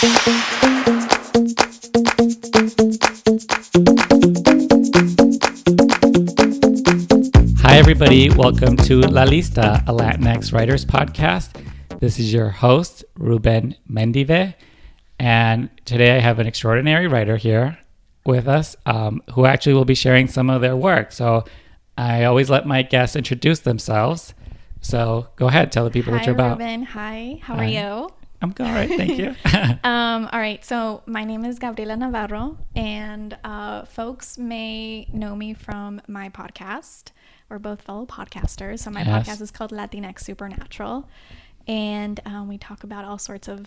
Hi, everybody. Welcome to La Lista, a LatinX writers podcast. This is your host, Ruben Mendive. And today I have an extraordinary writer here with us who actually will be sharing some of their work. So I always let my guests introduce themselves. So go ahead, tell the people what you're about. Hi, Ruben. Hi, how are you? I'm all right, thank you. All right, so my name is Gabriela Navarro, and folks may know me from my podcast. We're both fellow podcasters, so my podcast is called LatinX Supernatural, and we talk about all sorts of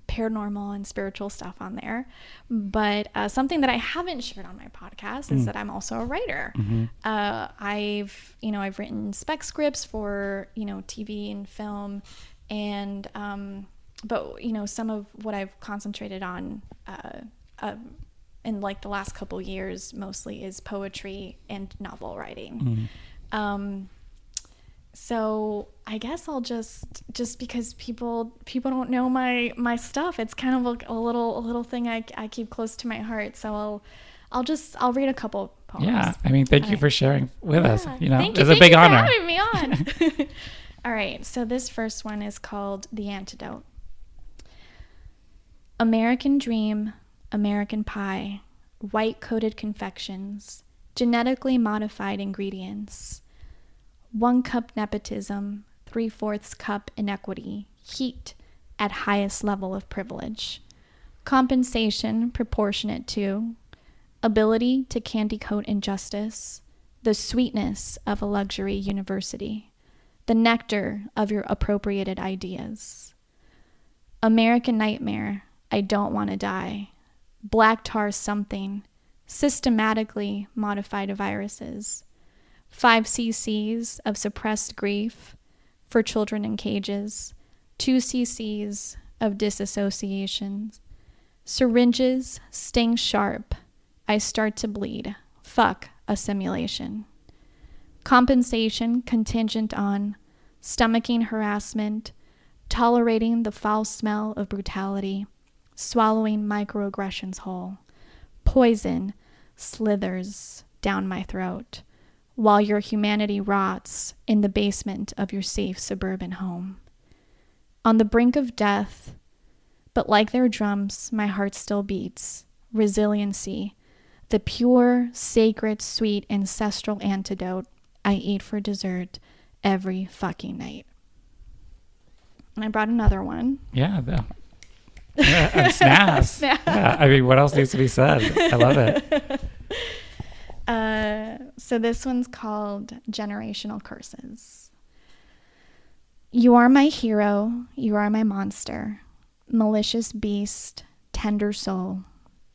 paranormal and spiritual stuff on there. But something that I haven't shared on my podcast is that I'm also a writer. I've written spec scripts for TV and film, and but some of what I've concentrated on in like the last couple years mostly is poetry and novel writing. So I guess I'll just because people don't know my stuff, it's kind of a little thing I keep close to my heart. So I'll read a couple poems. Yeah, I mean, thank you for sharing with us. Thank it's a big honor. Thank you for having me on. All right, so this first one is called The Antidote. American dream, American pie, white-coated confections, genetically modified ingredients, 1 cup nepotism, 3/4 cup inequity, heat at highest level of privilege, compensation proportionate to, ability to candy coat injustice, the sweetness of a luxury university, the nectar of your appropriated ideas. American nightmare, I don't want to die. Black tar something, systematically modified viruses. 5 cc's of suppressed grief for children in cages. 2 cc's of disassociations. Syringes sting sharp. I start to bleed. Fuck a simulation. Compensation contingent on stomaching harassment, tolerating the foul smell of brutality, swallowing microaggressions whole. Poison slithers down my throat while your humanity rots in the basement of your safe suburban home. On the brink of death, but like their drums, my heart still beats. Resiliency, the pure, sacred, sweet, ancestral antidote I eat for dessert every fucking night. And I brought another one. Yeah, and snaps. Yeah, I mean, what else needs to be said? I love it. So this one's called Generational Curses. You are my hero, you are my monster, malicious beast, tender soul.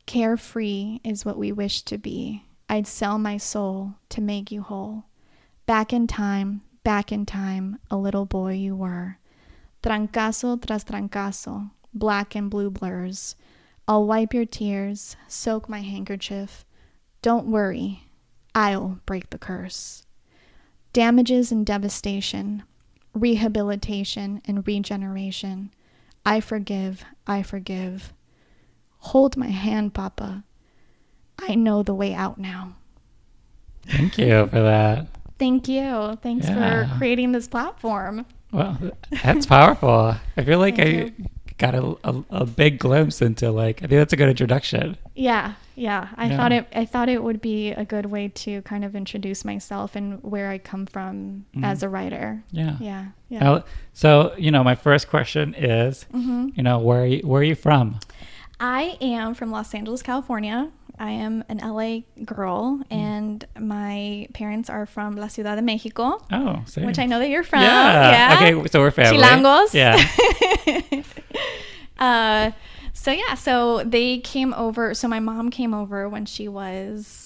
Carefree is what we wish to be. I'd sell my soul to make you whole. Back in time, a little boy you were. Trancazo tras trancazo, black and blue blurs. I'll wipe your tears, soak my handkerchief. Don't worry, I'll break the curse. Damages and devastation, rehabilitation and regeneration. I forgive. Hold my hand, Papa. I know the way out now. Thank you for that. Thank you. Thanks for creating this platform. Well, that's powerful. I feel like I got a big glimpse into I think that's a good introduction. Yeah. I thought it would be a good way to kind of introduce myself and where I come from as a writer. Yeah. So, my first question is, where are you from? I am from Los Angeles, California. I am an LA girl, and my parents are from La Ciudad de Mexico. Oh, same. Which I know that you're from. Yeah. Okay, so we're family. Chilangos. Yeah. So they came over. So my mom came over when she landed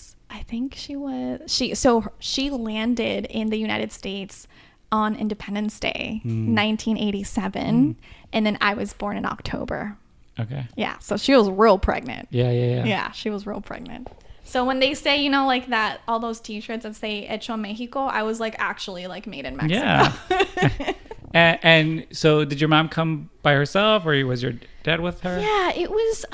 in the United States on Independence Day, 1987, and then I was born in October. Okay. Yeah, so she was real pregnant. Yeah. Yeah, she was real pregnant. So when they say, like that, all those t-shirts that say Hecho Mexico, I was actually made in Mexico. Yeah. And so did your mom come by herself, or was your dad with her? Yeah, it was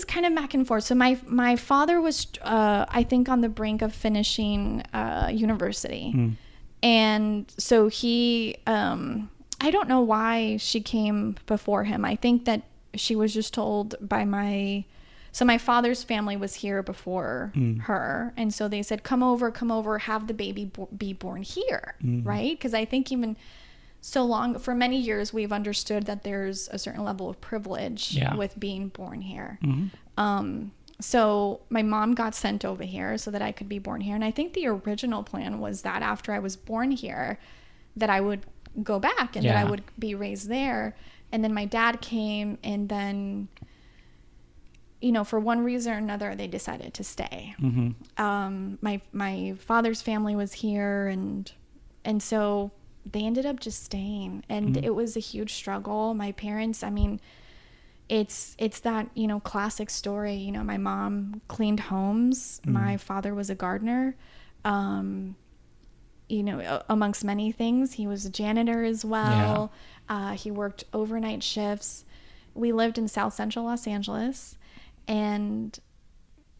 kind of back and forth. So my father was, I think, on the brink of finishing university. And so he, I don't know why she came before him. I think that she was just told by my father's family was here before her. And so they said, come over, have the baby be born here, right? Because I think even so long, for many years, we've understood that there's a certain level of privilege with being born here. So my mom got sent over here so that I could be born here. And I think the original plan was that after I was born here, that I would go back and that I would be raised there. And then my dad came, and then, you know, for one reason or another, they decided to stay. My father's family was here, and so they ended up just staying, and it was a huge struggle. My parents, I mean, it's that, you know, classic story. You know, my mom cleaned homes. My father was a gardener. You know, amongst many things, he was a janitor as well. He worked overnight shifts. We lived in South Central Los Angeles, and,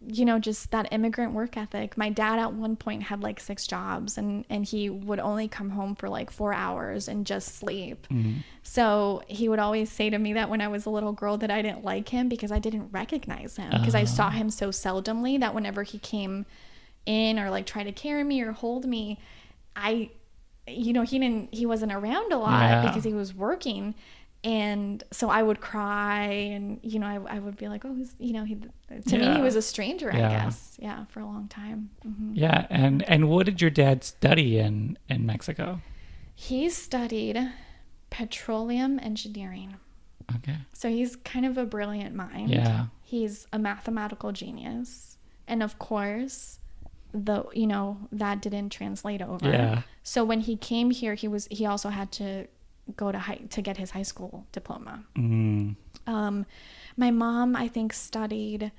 you know, just that immigrant work ethic. My dad at one point had like 6 jobs, and he would only come home for like 4 hours and just sleep. So he would always say to me that when I was a little girl that I didn't like him because I didn't recognize him, because I saw him so seldomly that whenever he came in or like tried to carry me or hold me, you know, he wasn't around a lot because he was working. And so I would cry, and, you know, I would be like, oh, you know, to me, he was a stranger, I guess. Yeah, for a long time. Yeah. And what did your dad study in Mexico? He studied petroleum engineering. Okay. So he's kind of a brilliant mind. Yeah. He's a mathematical genius. And of course, you know, that didn't translate over. Yeah. So when he came here, he also had to go to get his high school diploma. My mom, I think, studied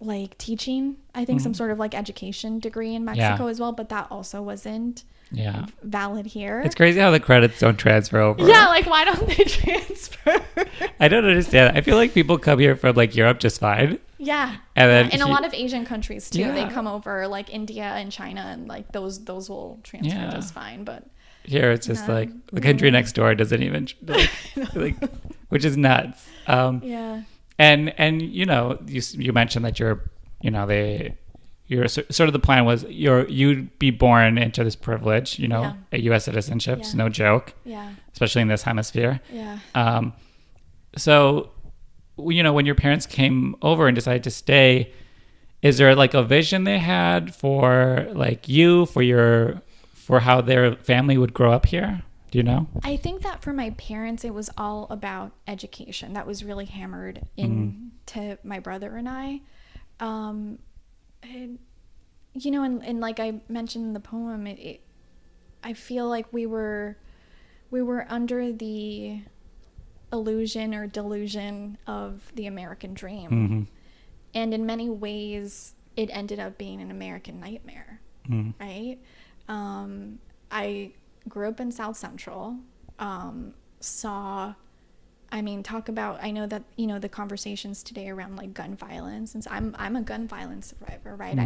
like teaching, I think some sort of like education degree in Mexico as well, but that also wasn't valid here. It's crazy how the credits don't transfer over. Yeah, like, why don't they transfer? I don't understand. I feel like people come here from like Europe just fine. Yeah. And then in a lot of Asian countries too, they come over, like India and China, and like those will transfer just fine. But here it's just like the country next door doesn't even like which is nuts. And you know, you mentioned that your sort of the plan was you'd be born into this privilege, you know, a U.S. citizenship's no joke, especially in this hemisphere. So, you know, when your parents came over and decided to stay, is there like a vision they had for like you, for how their family would grow up here? Do you know? I think that for my parents, it was all about education. That was really hammered into my brother and I. You know, and like I mentioned in the poem, I feel like we were under the illusion or delusion of the American dream. And in many ways, it ended up being an American nightmare, right? I grew up in South Central, talk about, I know that, you know, the conversations today around like gun violence, and so I'm a gun violence survivor, right?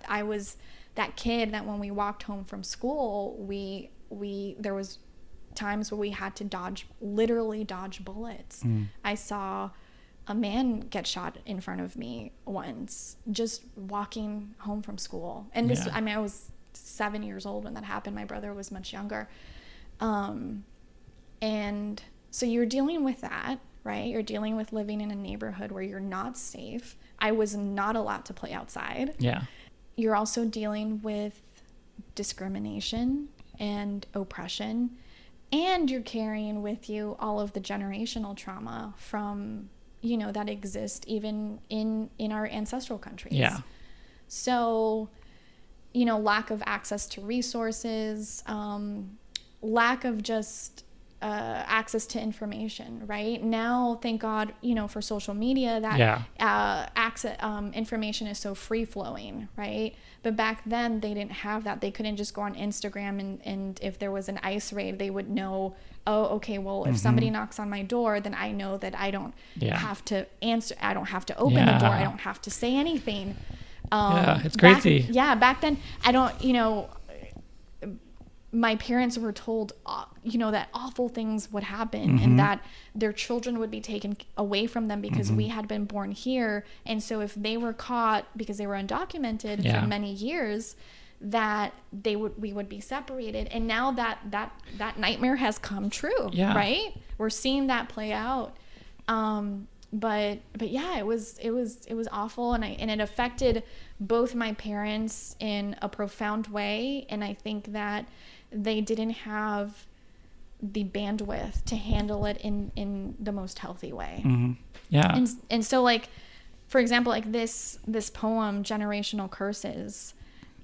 I was that kid that when we walked home from school, there was times where we had to literally dodge bullets. I saw a man get shot in front of me once, just walking home from school. And this, I mean, I was 7 years old when that happened. My brother was much younger. And so you're dealing with that, right? You're dealing with living in a neighborhood where you're not safe. I was not allowed to play outside. You're also dealing with discrimination and oppression, and you're carrying with you all of the generational trauma from, you know, that exist even in our ancestral countries. So, you know, lack of access to resources, lack of just, access to information, right? Now, thank God, for social media, that access, information is so free flowing, right? But back then they didn't have that. They couldn't just go on Instagram and if there was an ICE raid, they would know, oh, okay, well, if somebody knocks on my door, then I know that I don't have to answer. I don't have to open the door. I don't have to say anything. It's crazy. Back then, I don't, my parents were told, that awful things would happen and that their children would be taken away from them because we had been born here. And so if they were caught because they were undocumented for many years, that we would be separated. And now that nightmare has come true, right? We're seeing that play out. But yeah, it was awful. And it affected both my parents in a profound way. And I think that they didn't have the bandwidth to handle it in the most healthy way. And so, like, for example, like this poem, Generational Curses,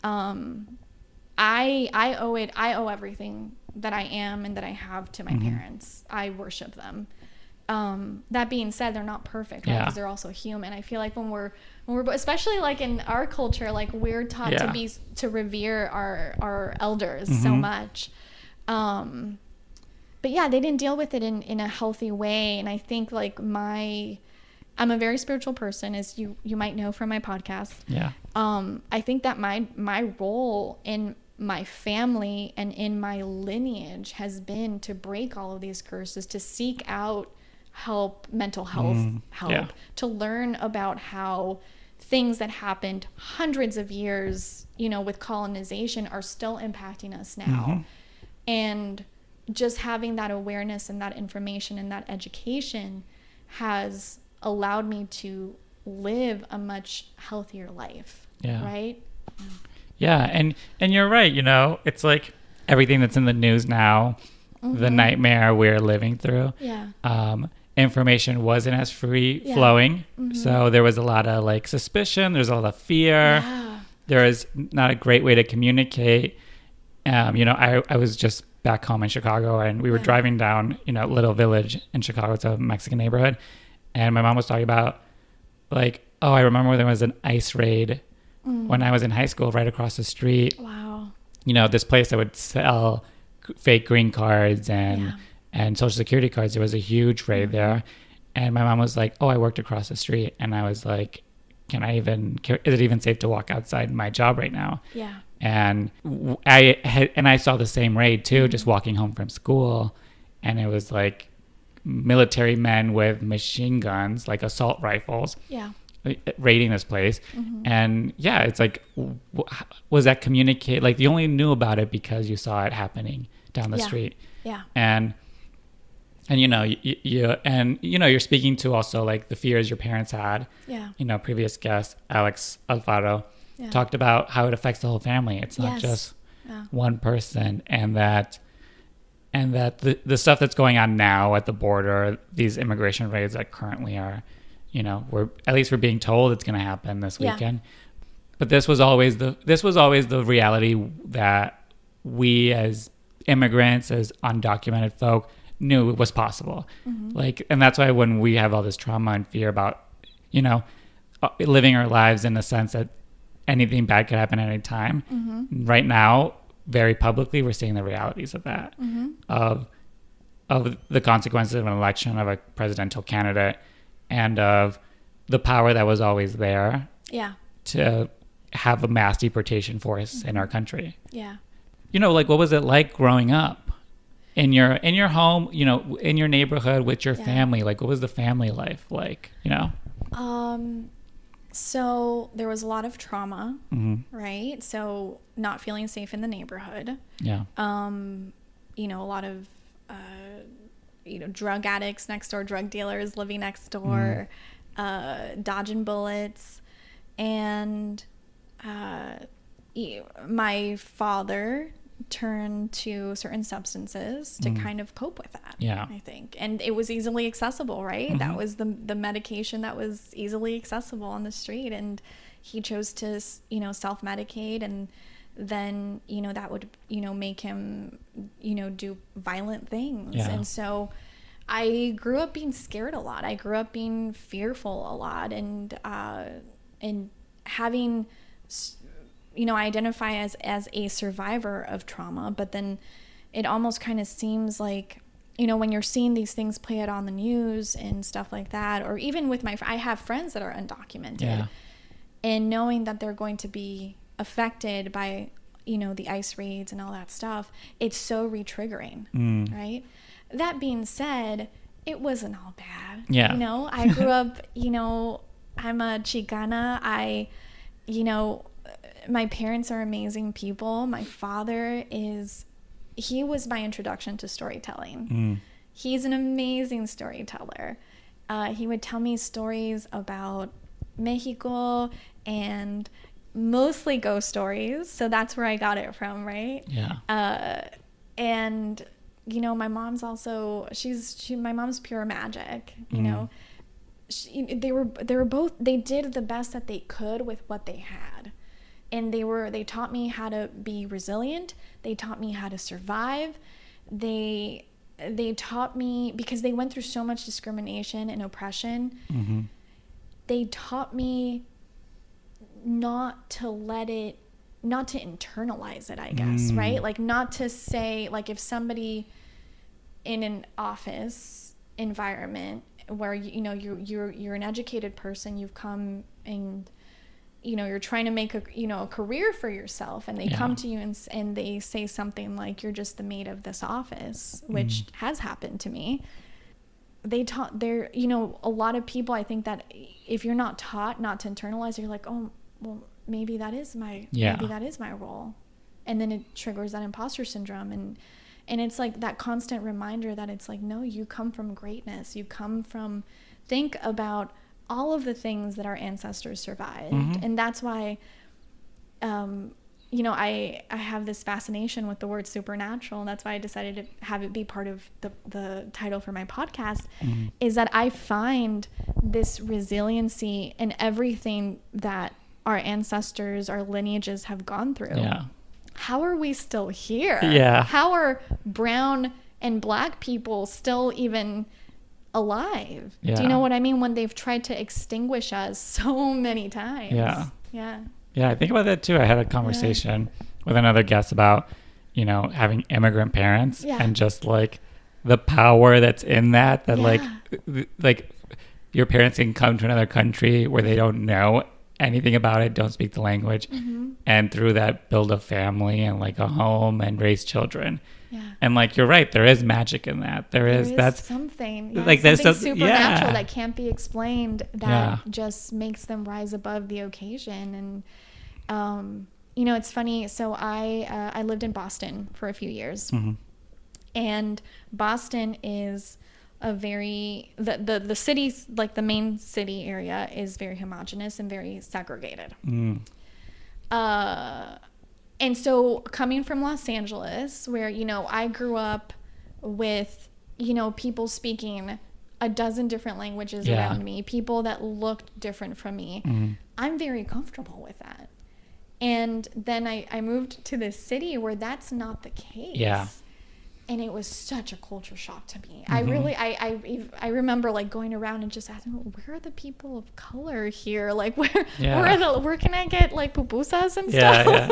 I owe everything that I am and that I have to my parents. I worship them. That being said, they're not perfect, right? Because they're also human. I feel like when we're especially like in our culture, like we're taught to revere our elders so much. But yeah, they didn't deal with it in a healthy way. And I think like I'm a very spiritual person, as you might know from my podcast. I think that my role in my family and in my lineage has been to break all of these curses, to seek out mental health help, to learn about how things that happened hundreds of years, with colonization are still impacting us now. And just having that awareness and that information and that education has allowed me to live a much healthier life. Right? And you're right. It's like everything that's in the news now, the nightmare we're living through. Information wasn't as free flowing. So there was a lot of like suspicion. There's a lot of fear. There is not a great way to communicate. I was just back home in Chicago and we were driving down, Little Village in Chicago. It's a Mexican neighborhood. And my mom was talking about like, oh, I remember there was an ICE raid when I was in high school right across the street. Wow. This place that would sell fake green cards and social security cards. There was a huge raid there. And my mom was like, oh, I worked across the street. And I was like, is it even safe to walk outside my job right now? And I saw the same raid too, just walking home from school. And it was like military men with machine guns, like assault rifles, raiding this place. And it's like, was that communicate? Like you only knew about it because you saw it happening down the street. And you're speaking to also like the fears your parents had. Previous guest Alex Alfaro talked about how it affects the whole family. It's not just one person, and that the stuff that's going on now at the border, these immigration raids that currently are, we're being told it's going to happen this weekend. But this was always the reality that we as immigrants, as undocumented folk, knew it was possible. And that's why when we have all this trauma and fear about, living our lives in the sense that anything bad could happen at any time, right now, very publicly, we're seeing the realities of that, of the consequences of an election, of a presidential candidate, and of the power that was always there to have a mass deportation force in our country. Like, what was it like growing up in your home, in your neighborhood with your family? Like, what was the family life like, So there was a lot of trauma, right? So not feeling safe in the neighborhood. A lot of, drug addicts next door, drug dealers living next door, dodging bullets. And my father turned to certain substances to kind of cope with that, I think. And it was easily accessible, right? That was the medication that was easily accessible on the street. And he chose to, self-medicate, and then, that would, make him, do violent things. Yeah. And so I grew up being scared a lot. I grew up being fearful a lot, and having, I identify as a survivor of trauma, but then it almost kind of seems like, when you're seeing these things play out on the news and stuff like that, or even with I have friends that are undocumented, Yeah. and knowing that they're going to be affected by, the ICE raids and all that stuff, it's so re-triggering, right? That being said, it wasn't all bad. Yeah. I grew up, I'm a Chicana. My parents are amazing people. My father he was my introduction to storytelling. He's an amazing storyteller. He would tell me stories about Mexico, and mostly ghost stories. So that's where I got it from, right? Yeah. And my mom's also, my mom's pure magic. They did the best that they could with what they had. And they taught me how to be resilient. They taught me how to survive. They taught me, because they went through so much discrimination and oppression. Mm-hmm. They taught me not to internalize it, I guess, right? Like, not to say, like, if somebody in an office environment where, you're an educated person, you've come and, you're trying to make a career for yourself, and they come to you and they say something like, you're just the maid of this office, which has happened to me. A lot of people, I think that if you're not taught not to internalize, you're like, oh, well, maybe that is my role. And then it triggers that imposter syndrome. And it's like that constant reminder that it's like, no, you come from greatness. You come from, think about all of the things that our ancestors survived. And that's why, I have this fascination with the word supernatural. And that's why I decided to have it be part of the title for my podcast, is that I find this resiliency in everything that our ancestors, our lineages have gone through. Yeah. How are we still here? Yeah. How are brown and black people still even alive? Yeah. Do you know what I mean? When they've tried to extinguish us so many times. Yeah. I think about that too. I had a conversation with another guest about, having immigrant parents and just like the power that's in that like your parents can come to another country where they don't know anything about it, don't speak the language, and through that build a family and like a home and raise children. Yeah. And like, you're right, there is magic in that. There is that's something like something supernatural that can't be explained, that just makes them rise above the occasion. And it's funny. So I lived in Boston for a few years, and Boston is a very the city's, like, the main city area is very homogenous and very segregated. And so coming from Los Angeles, where, I grew up with, people speaking a dozen different languages around me, people that looked different from me, I'm very comfortable with that. And then I moved to this city where that's not the case. Yeah. And it was such a culture shock to me. I remember, like, going around and just asking, where are the people of color here? Like, where can I get, like, pupusas and stuff?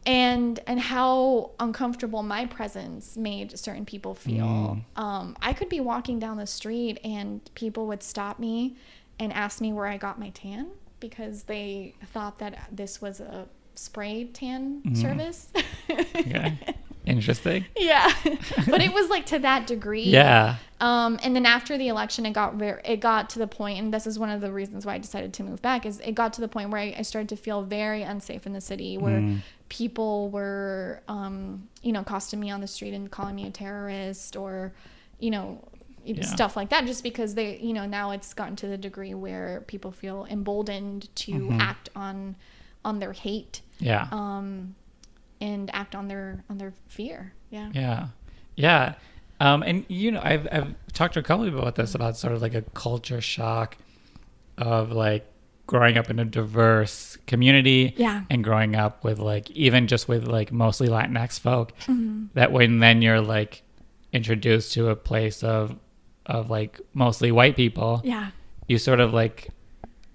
And how uncomfortable my presence made certain people feel. I could be walking down the street and people would stop me and ask me where I got my tan, because they thought that this was a spray tan service. Okay. Interesting. Yeah. But it was, like, to that degree. Yeah. And then after the election, it got to the point, and this is one of the reasons why I decided to move back, is it got to the point where I started to feel very unsafe in the city, where people were, accosting me on the street and calling me a terrorist, or, stuff like that, just because they, now it's gotten to the degree where people feel emboldened to act on their hate. Yeah. And act on their fear. Yeah. Yeah. Yeah. And I've talked to a couple people about this, about sort of like a culture shock of, like, growing up in a diverse community and growing up with like, even just with like mostly Latinx folk, that when then you're like introduced to a place of like mostly white people, you sort of like,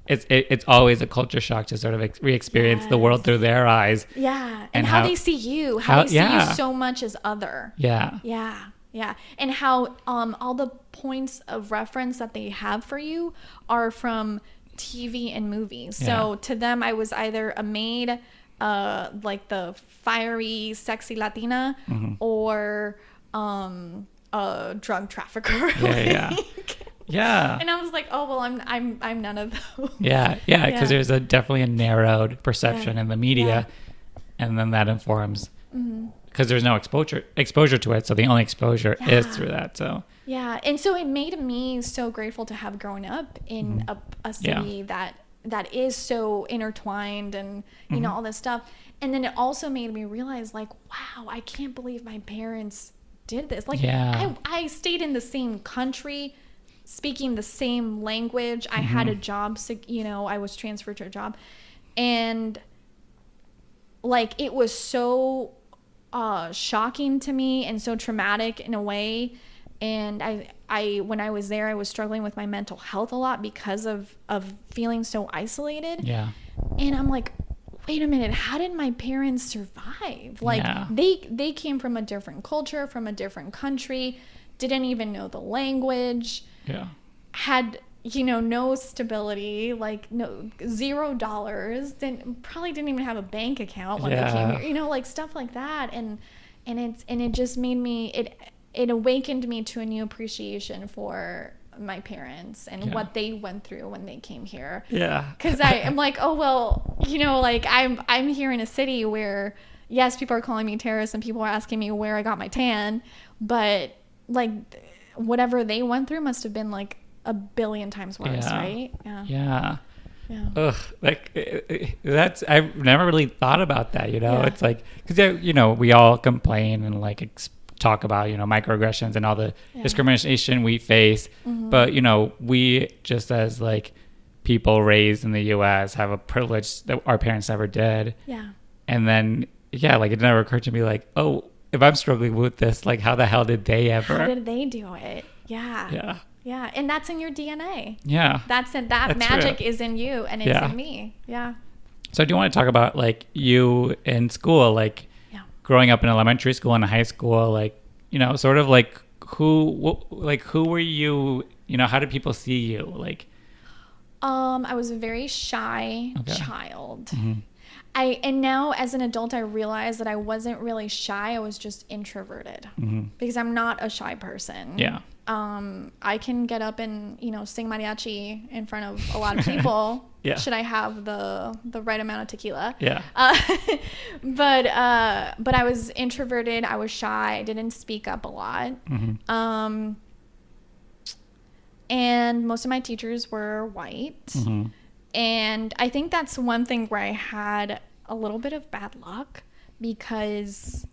it's always a culture shock to sort of re-experience the world through their eyes. And how they see you, how they see you so much as other. And how all the points of reference that they have for you are from TV and movies. So to them, I was either a maid, like the fiery, sexy Latina, or a drug trafficker. And I was like, oh well, I'm none of those. Because there's definitely a narrowed perception in the media, and then that informs, because there's no exposure to it, so the only exposure is through that. So and so it made me so grateful to have grown up in a city that is so intertwined, and you know, all this stuff. And then it also made me realize, like, wow, I can't believe my parents did this. Like, I stayed in the same country, speaking the same language. I had a job, you know, I was transferred to a job, and like, it was so shocking to me and so traumatic in a way. And I when I was there, I was struggling with my mental health a lot because of feeling so isolated. And I'm like, wait a minute, how did my parents survive? Like, they came from a different culture, from a different country, didn't even know the language, had, you know, no stability, like $0, probably didn't even have a bank account when they came here, you know, like stuff like that. And it just made me, it awakened me to a new appreciation for my parents and what they went through when they came here. Because I'm like, oh well, you know, like I'm here in a city where, yes, people are calling me terrorist and people are asking me where I got my tan, but like whatever they went through must have been like a billion times worse, right? Ugh, like that's, I've never really thought about that, you know. It's like, because you know, we all complain and like talk about, you know, microaggressions and all the discrimination we face, but you know, we just as like people raised in the US have a privilege that our parents never did. And then like it never occurred to me, like, oh, if I'm struggling with this, like how the hell did they ever? How did they do it? Yeah, and that's in your DNA. That's magic true. Is in you, and it's in me. So do you want to talk about like you in school, like growing up in elementary school and high school, like, you know, sort of like who were you, you know, how did people see you? Like, I was a very shy child. And now as an adult, I realized that I wasn't really shy. I was just introverted because I'm not a shy person. I can get up and, you know, sing mariachi in front of a lot of people. Should I have the right amount of tequila? But I was introverted. I was shy. I didn't speak up a lot. And most of my teachers were white. And I think that's one thing where I had a little bit of bad luck, because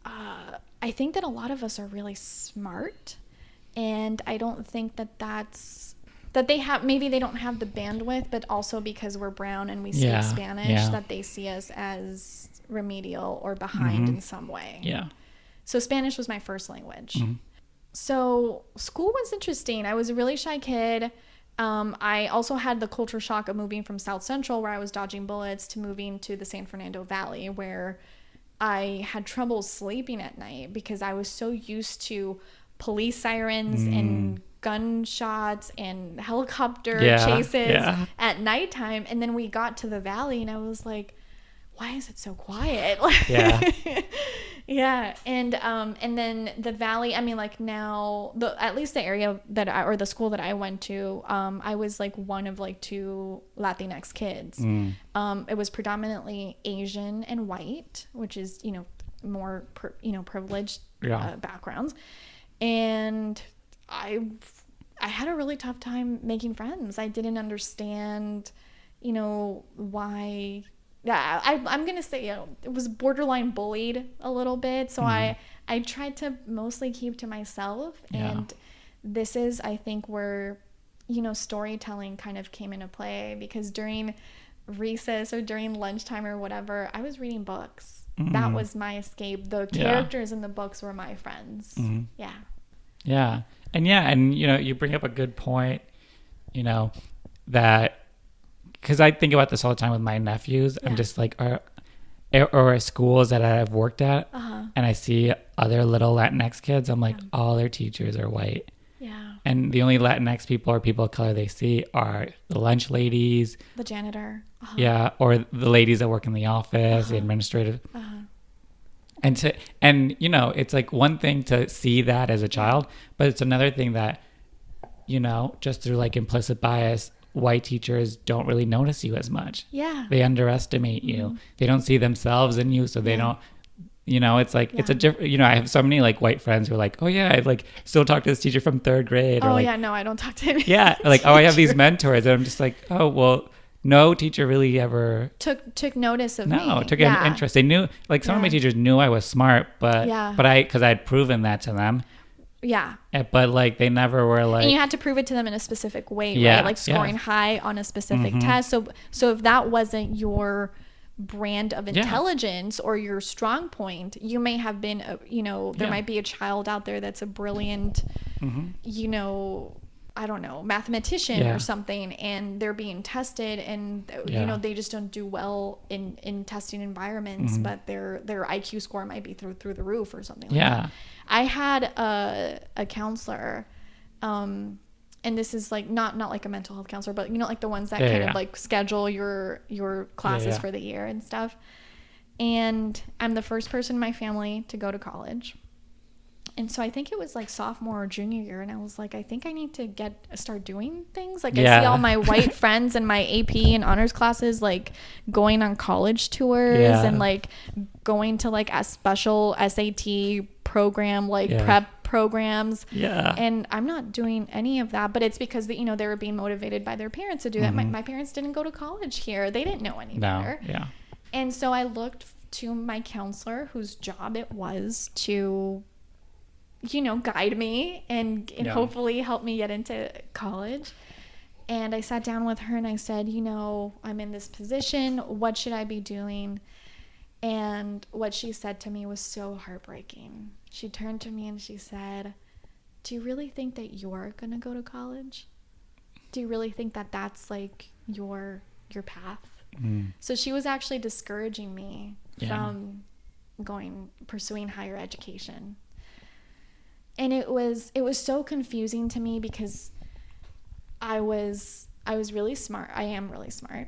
I think that a lot of us are really smart, and I don't think that they have, maybe they don't have the bandwidth, but also because we're brown and we speak Spanish, that they see us as remedial or behind in some way. So Spanish was my first language. So school was interesting. I was a really shy kid. I also had the culture shock of moving from South Central, where I was dodging bullets, to moving to the San Fernando Valley, where I had trouble sleeping at night because I was so used to police sirens and gunshots and helicopter chases at nighttime. And then we got to the valley and I was like, why is it so quiet? And then the valley, I mean, like now, at least the area or the school that I went to, I was like one of like 2 Latinx kids. It was predominantly Asian and white, which is, you know, more privileged backgrounds. And I had a really tough time making friends. I didn't understand, you know, why. I'm going to say, you know, it was borderline bullied a little bit. So I tried to mostly keep to myself. And this is, I think, where storytelling kind of came into play, because during recess or during lunchtime or whatever, I was reading books. That was my escape. The characters in the books were my friends. Yeah. And you bring up a good point, that, because I think about this all the time with my nephews. I'm just like, or schools that I've worked at, and I see other little Latinx kids, I'm like, all their teachers are white. And the only Latinx people or people of color they see are the lunch ladies, the janitor, or the ladies that work in the office, the administrative. And it's like one thing to see that as a child, but it's another thing that, just through like implicit bias, white teachers don't really notice you as much. They underestimate you. They don't see themselves in you, so they don't. It's like it's a different. I have so many like white friends who are like, oh yeah, I like still talk to this teacher from third grade. Oh or, like, yeah, no, I don't talk to any. Yeah, like I have these mentors, and I'm just like, oh well. No teacher really ever took notice of me. No, took an interest. They knew, like some of my teachers knew I was smart, but because I had proven that to them. But like they never were like. And you had to prove it to them in a specific way, right? Like scoring high on a specific test. So if that wasn't your brand of intelligence or your strong point, you may have been, there might be a child out there that's a brilliant, I don't know, mathematician or something, and they're being tested, and they just don't do well in testing environments, but their IQ score might be through the roof or something like that. I had a counselor, and this is like not like a mental health counselor, but like the ones that kind of like schedule your classes for the year and stuff. And I'm the first person in my family to go to college. And so I think it was like sophomore or junior year, and I was like, I think I need to start doing things. Like I see all my white friends in my AP and honors classes like going on college tours and like going to like a special SAT program, like prep programs. And I'm not doing any of that, but it's because they were being motivated by their parents to do that. My parents didn't go to college here. They didn't know any better. And so I looked to my counselor, whose job it was to guide me and hopefully help me get into college. And I sat down with her and I said, I'm in this position. What should I be doing? And what she said to me was so heartbreaking. She turned to me and she said, do you really think that you're going to go to college? Do you really think that that's like your path? So she was actually discouraging me from pursuing higher education. And it was so confusing to me because I was really smart. I am really smart.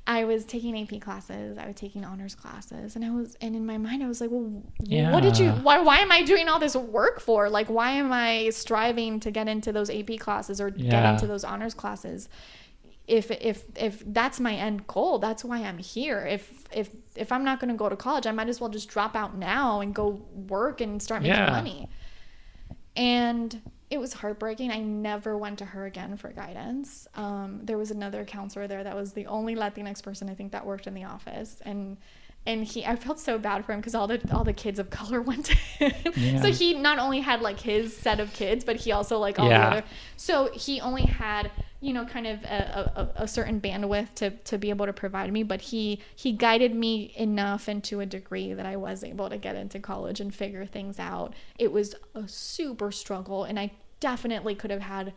I was taking AP classes. I was taking honors classes, and in my mind I was like, well, why am I doing all this work for? Like, why am I striving to get into those AP classes or get into those honors classes? If that's my end goal, that's why I'm here. If I'm not going to go to college, I might as well just drop out now and go work and start making money. And it was heartbreaking. I never went to her again for guidance. There was another counselor there that was the only Latinx person I think that worked in the office, and I felt so bad for him because all the kids of color went to him. So he not only had like his set of kids, but he also like all the other. So he only had kind of a certain bandwidth to be able to provide me, but he guided me enough and to a degree that I was able to get into college and figure things out. It was a super struggle, and I definitely could have had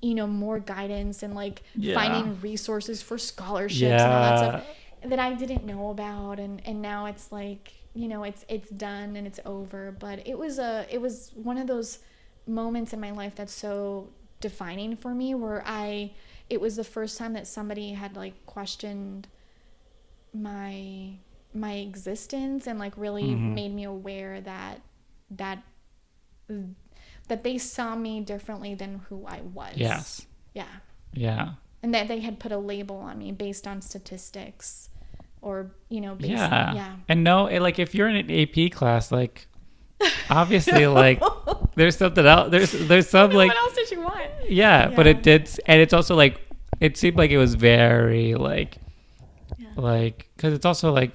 more guidance and like finding resources for scholarships and all that stuff that I didn't know about, and now it's like it's done and it's over. But it was one of those moments in my life that's so defining for me, where it was the first time that somebody had like questioned my existence and like really made me aware that they saw me differently than who I was. And that they had put a label on me based on statistics or based on, and like if you're in an AP class, like obviously like there's something else, there's some like what else did you want? But it did, and it's also like it seemed like it was very like because it's also like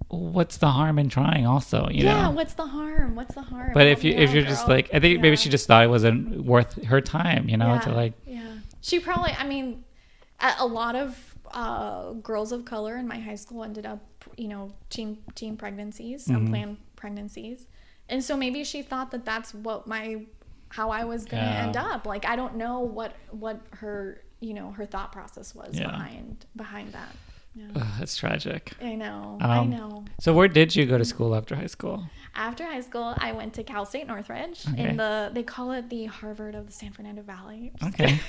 what's the harm in trying also, you know? What's the harm? What's the harm? But if you're just like, I think maybe she just thought it wasn't worth her time, you know, to like. Yeah. She probably, I mean, a lot of girls of color in my high school ended up, you know, teen pregnancies, unplanned pregnancies. And so maybe she thought that that's how I was going to end up. Like, I don't know what her, you know, her thought process was behind that. Yeah. That's tragic. I know. So where did you go to school after high school? After high school, I went to Cal State Northridge they call it the Harvard of the San Fernando Valley. Okay.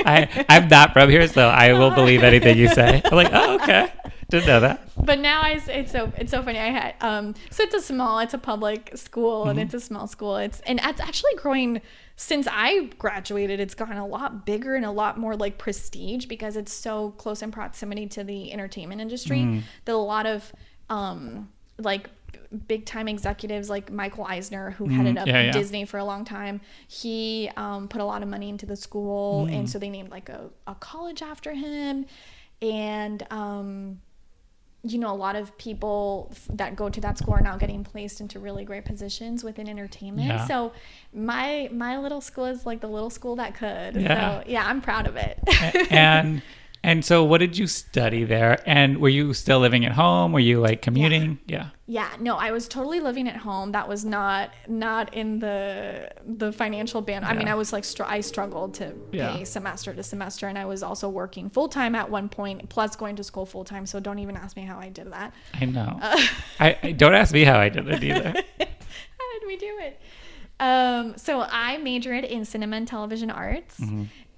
I'm not from here, so I will believe anything you say. I'm like, oh, okay. Didn't know that. But now it's so funny. I had so it's a public school and it's a small school. It's actually growing since I graduated. It's gotten a lot bigger and a lot more like prestige because it's so close in proximity to the entertainment industry that a lot of like big time executives like Michael Eisner, who headed up Disney for a long time, he put a lot of money into the school, and so they named like a college after him, and you know, a lot of people that go to that school are now getting placed into really great positions within entertainment. So my little school is like the little school that could. So yeah, I'm proud of it. And so what did you study there? And were you still living at home? Were you like commuting? Yeah, no, I was totally living at home. That was not in the financial band. I mean, I was like, I struggled to pay semester to semester. And I was also working full time at one point, plus going to school full time. So don't even ask me how I did that. I know. I don't ask me how I did it either. How did we do it? So I majored in cinema and television arts,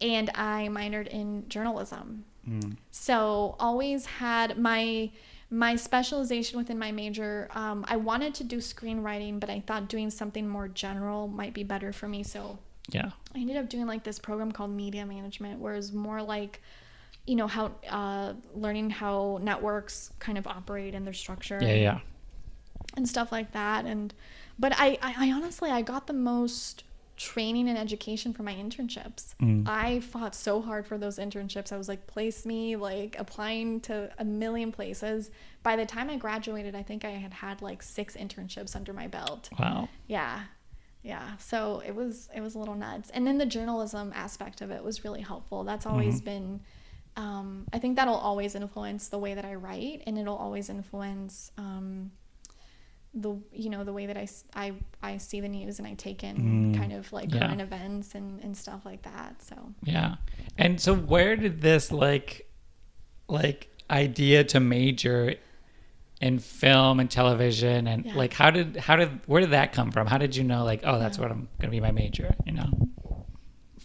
and I minored in journalism. So always had my specialization within my major. I wanted to do screenwriting, but I thought doing something more general might be better for me. So I ended up doing like this program called media management, where it's more like, you know, how learning how networks kind of operate and their structure and stuff like that. But I honestly, I got the most training and education for my internships. I fought so hard for those internships. I was like, place me, like applying to a million places. By the time I graduated, I think I had like 6 internships under my belt. Wow. Yeah. So it was a little nuts. And then the journalism aspect of it was really helpful. That's always been, I think that'll always influence the way that I write, and it'll always influence, the way that I see the news and I take in kind of like current events and stuff like that. So and so where did this like idea to major in film and television and like where did that come from? How did you know like, oh, that's what I'm gonna be my major, you know?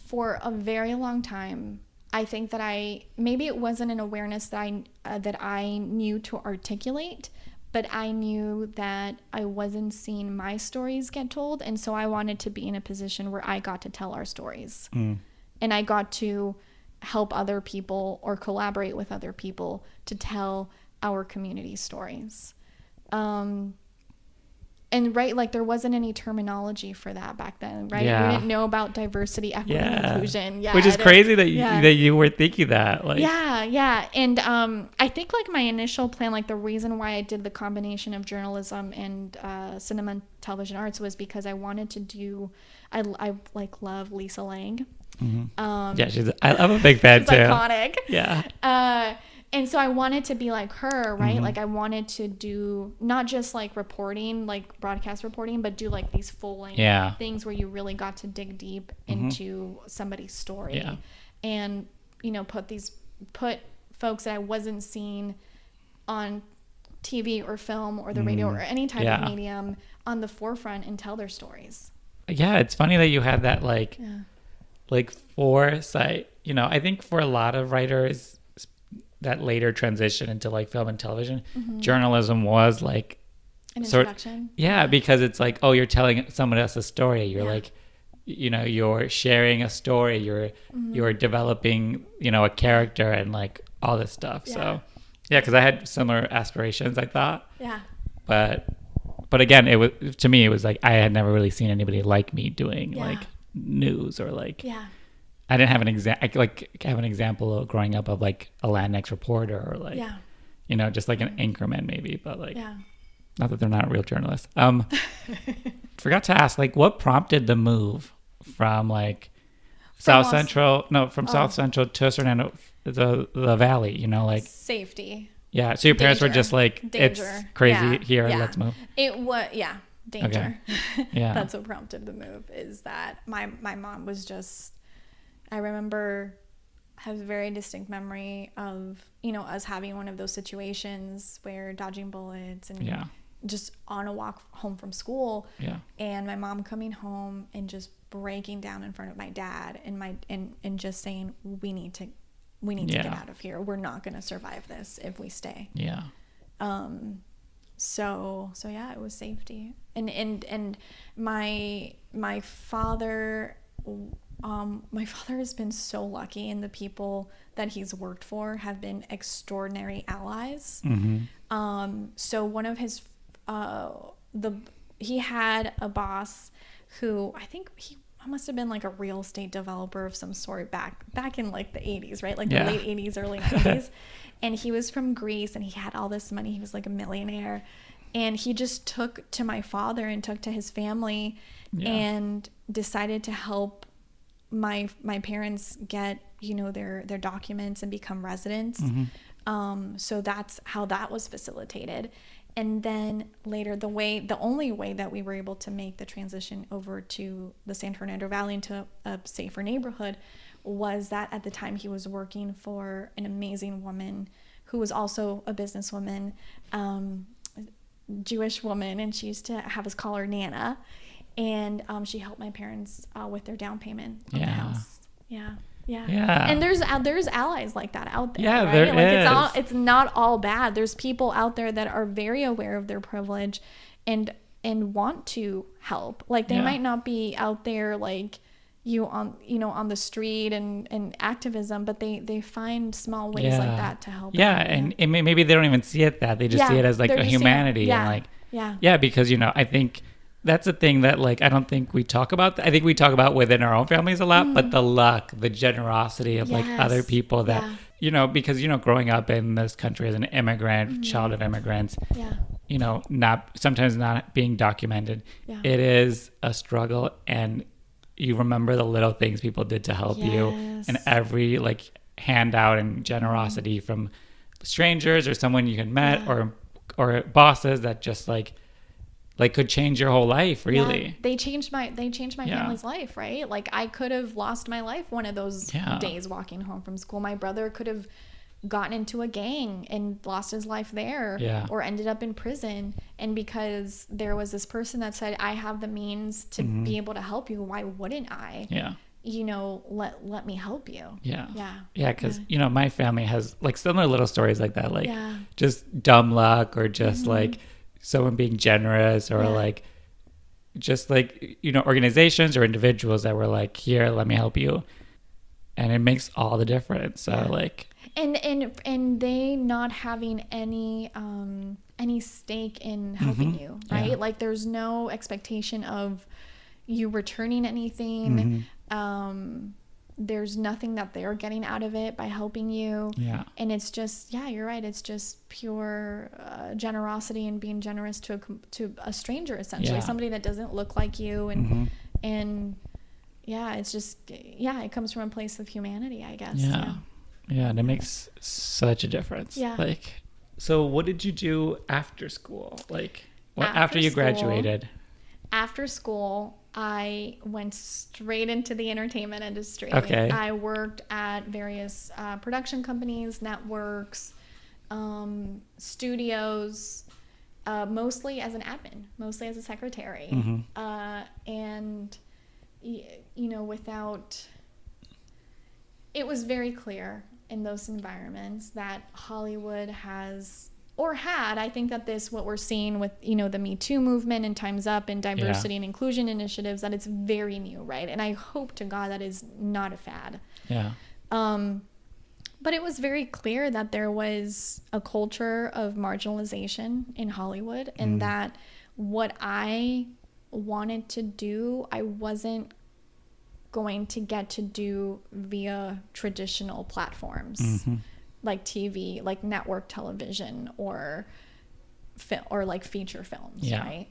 For a very long time, I think that maybe it wasn't an awareness that I knew to articulate, but I knew that I wasn't seeing my stories get told. And so I wanted to be in a position where I got to tell our stories. And I got to help other people or collaborate with other people to tell our community stories. And like there wasn't any terminology for that back then, right? We didn't know about diversity, equity, and inclusion. Which is crazy that you were thinking that. Like. And I think like my initial plan, like the reason why I did the combination of journalism and cinema and television arts was because I wanted to do. I like love Lisa Lang. I'm a big fan too. Iconic. Yeah. And so I wanted to be like her, right? Like I wanted to do not just like reporting, like broadcast reporting, but do like these full length things where you really got to dig deep into somebody's story and, you know, put folks that I wasn't seeing on TV or film or the radio or any type of medium on the forefront and tell their stories. Yeah. It's funny that you had that like foresight, you know. I think for a lot of writers that later transition into like film and television, journalism was like an introduction. Because it's like, oh, you're telling someone else's story. You're like, you know, you're sharing a story. You're developing, you know, a character and like all this stuff. So because I had similar aspirations, I thought. But again, it was, to me, it was like I had never really seen anybody like me doing like news or like. I didn't have an example of growing up of like a LatinX reporter or like just like an increment maybe, but like, Yeah. not that they're not real journalists. Forgot to ask, like, what prompted the move from like South Central to Fernando, the Valley, like safety. Yeah. So your parents were just like, Danger. It's crazy here. Yeah. Let's move. It was, danger. Okay. Yeah. That's what prompted the move, is that my mom was just, I remember, have a very distinct memory of, us having one of those situations where dodging bullets and just on a walk home from school. Yeah. And my mom coming home and just breaking down in front of my dad and just saying, we need to get out of here. We're not going to survive this if we stay. Yeah. So yeah, it was safety. And my father has been so lucky, and the people that he's worked for have been extraordinary allies. Mm-hmm. So one of his, he had a boss who I think he must have been like a real estate developer of some sort back in like the 80s, right? Like the late 80s, early 90s. And he was from Greece, and he had all this money. He was like a millionaire. And he just took to my father and took to his family and decided to help my parents get, their documents and become residents. Mm-hmm. So that's how that was facilitated. And then later, the only way that we were able to make the transition over to the San Fernando Valley into a safer neighborhood was that at the time he was working for an amazing woman who was also a businesswoman, Jewish woman, and she used to have us call her Nana. And she helped my parents with their down payment on the house. Yeah. And there's allies like that out there. Yeah, right? There is. It's not all bad. There's people out there that are very aware of their privilege and want to help. Like they might not be out there like on the street and activism, but they find small ways like that to help. Yeah, and maybe they don't even see it that. They just see it as like a humanity. And like because I think that's the thing that like I don't think we talk about. I think we talk about within our own families a lot, but the luck, the generosity of like other people that because growing up in this country as an immigrant, child of immigrants, sometimes not being documented, it is a struggle, and you remember the little things people did to help you, and every like handout and generosity from strangers or someone you had met or bosses that just like could change your whole life, really. They changed my family's life, right? Like I could have lost my life one of those days walking home from school. My brother could have gotten into a gang and lost his life there, or ended up in prison. And because there was this person that said, I have the means to be able to help you, why wouldn't I? Let me help you. Because my family has like similar little stories like that, like just dumb luck, or just like someone being generous, or like just like organizations or individuals that were like, here, let me help you, and it makes all the difference. So like and they not having any stake in helping you, right? Like there's no expectation of you returning anything. There's nothing that they're getting out of it by helping you. And it's just, you're right. It's just pure generosity and being generous to a stranger, essentially, somebody that doesn't look like you. And it's just, it comes from a place of humanity, I guess. And it makes such a difference. Like, so what did you do after school? Like after you graduated? After school, I went straight into the entertainment industry. Okay. I worked at various production companies, networks, studios, mostly as an admin, mostly as a secretary. And, it was very clear in those environments that Hollywood has... or had, I think that what we're seeing with, the Me Too movement and Time's Up and diversity and inclusion initiatives, that it's very new, right? And I hope to God that is not a fad. But it was very clear that there was a culture of marginalization in Hollywood, and that what I wanted to do, I wasn't going to get to do via traditional platforms. like TV, like network television or like feature films, right?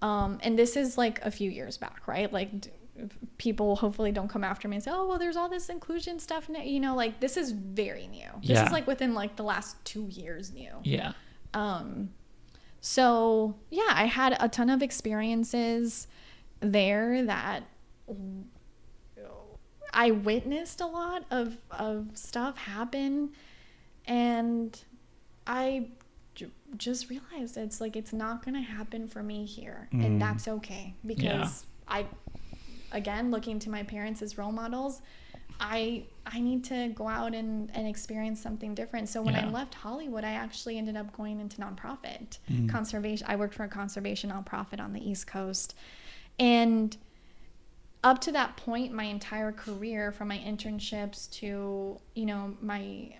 And this is like a few years back, right? Like people hopefully don't come after me and say, oh, well, there's all this inclusion stuff, you know, like this is very new. This is like within like the last 2 years new. Yeah. So yeah, I had a ton of experiences there that I witnessed a lot of stuff happen, and I just realized it's like it's not gonna happen for me here, and that's okay, because again, looking to my parents as role models, I need to go out and experience something different. So when I left Hollywood, I actually ended up going into nonprofit conservation. I worked for a conservation nonprofit on the East Coast, and up to that point, my entire career, from my internships to, you know, my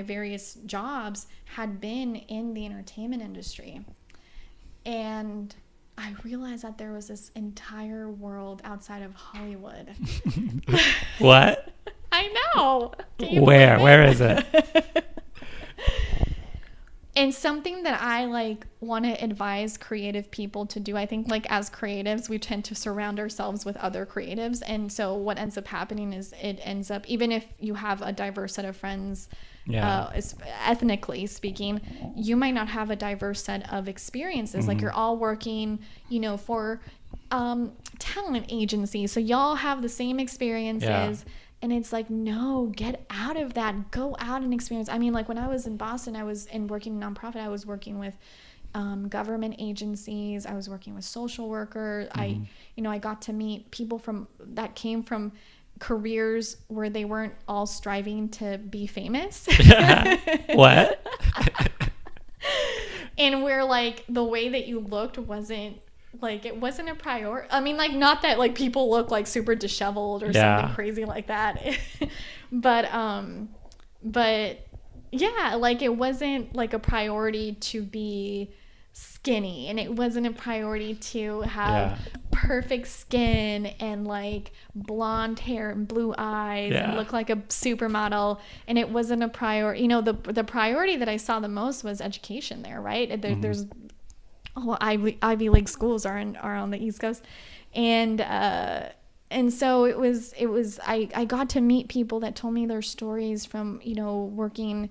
various jobs, had been in the entertainment industry. And I realized that there was this entire world outside of Hollywood. What? I know. Where is it? And something that I like want to advise creative people to do, I think like as creatives, we tend to surround ourselves with other creatives. And so what ends up happening is it ends up, even if you have a diverse set of friends, ethnically speaking, you might not have a diverse set of experiences. Like you're all working, you know, for talent agencies. So y'all have the same experiences. Yeah. And it's like, no, get out of that. Go out and experience. I mean, like when I was in Boston, I was working in nonprofit. I was working with government agencies. I was working with social workers. I got to meet people that came from careers where they weren't all striving to be famous. What? And where like the way that you looked wasn't like, it wasn't a priority. I mean, like, not that like people look like super disheveled or something crazy like that. but yeah, like it wasn't like a priority to be skinny, and it wasn't a priority to have perfect skin and like blonde hair and blue eyes and look like a supermodel. And it wasn't a priority, you know, the priority that I saw the most was education there, right? There's Ivy League schools are on the East Coast, and so it was I got to meet people that told me their stories from, you know, working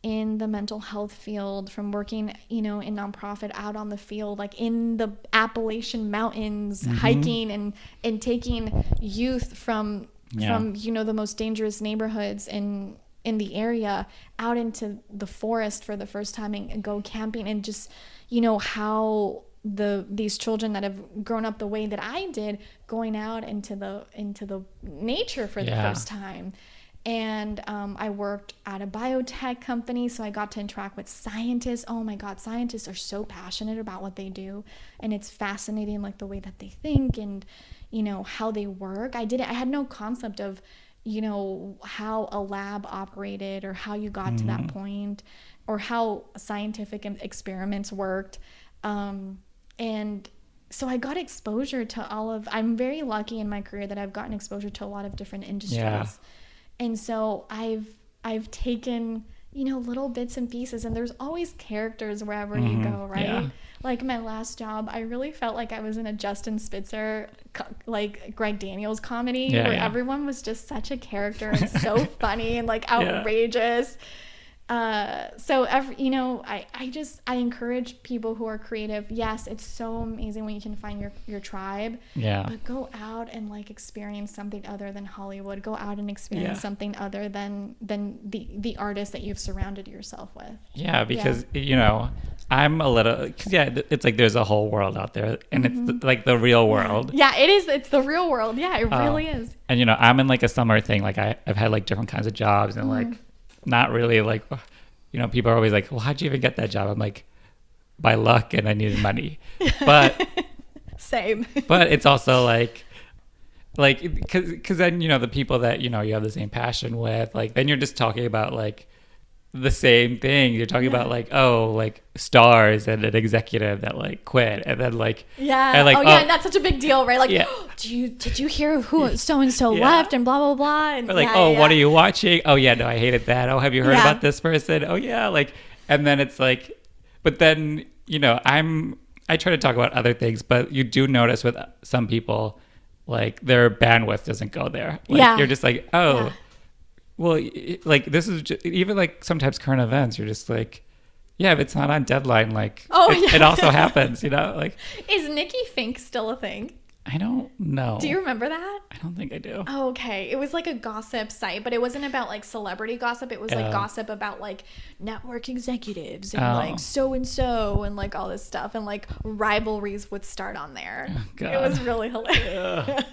in the mental health field, from working, you know, in nonprofit, out on the field, like in the Appalachian Mountains, hiking and taking youth from you know, the most dangerous neighborhoods in the area out into the forest for the first time and go camping, and just, you know, how these children that have grown up the way that I did, going out into the nature for the first time. And I worked at a biotech company, so I got to interact with scientists. Oh my God, scientists are so passionate about what they do, and it's fascinating, like the way that they think and, you know, how they work. I had no concept of, you know, how a lab operated or how you got to that point, or how scientific experiments worked. And so I got exposure to I'm very lucky in my career that I've gotten exposure to a lot of different industries. Yeah. And so I've taken, you know, little bits and pieces, and there's always characters wherever you go, right? Yeah. Like my last job, I really felt like I was in a Justin Spitzer, like Greg Daniels comedy, where everyone was just such a character and so funny and like outrageous. So you know, I encourage people who are creative. Yes, it's so amazing when you can find your tribe. Yeah. But go out and like experience something other than Hollywood. Go out and experience something other than the artists that you've surrounded yourself with. Yeah, because you know, I'm a little, it's like there's a whole world out there, and it's like the real world. Yeah, it is. It's the real world. Yeah, it really is. And you know, I'm in like a summer thing. Like I've had like different kinds of jobs, and like. Not really, like, you know, people are always like, well, how'd you even get that job? I'm like, by luck, and I needed money. But same. But it's also like because then, you know, the people that, you know, you have the same passion with, like, then you're just talking about like the same thing. You're talking about like, oh, like stars and an executive that like quit, and then like, and like, and that's such a big deal, right? Like, Yeah. did you hear who so and so left and blah blah blah? And or like, what are you watching? Oh yeah, no, I hated that. Oh, have you heard about this person? Oh yeah, like, and then it's like, but then I try to talk about other things, but you do notice with some people, like their bandwidth doesn't go there. Like, you're just like, oh. Yeah. Well, like this is just, even like sometimes current events. You're just like, if it's not on deadline, like it also happens, Like, is Nikki Fink still a thing? I don't know. Do you remember that? I don't think I do. Oh, okay. It was like a gossip site, but it wasn't about like celebrity gossip. It was like gossip about like network executives and like so and like all this stuff, and like rivalries would start on there. Oh, God. It was really hilarious.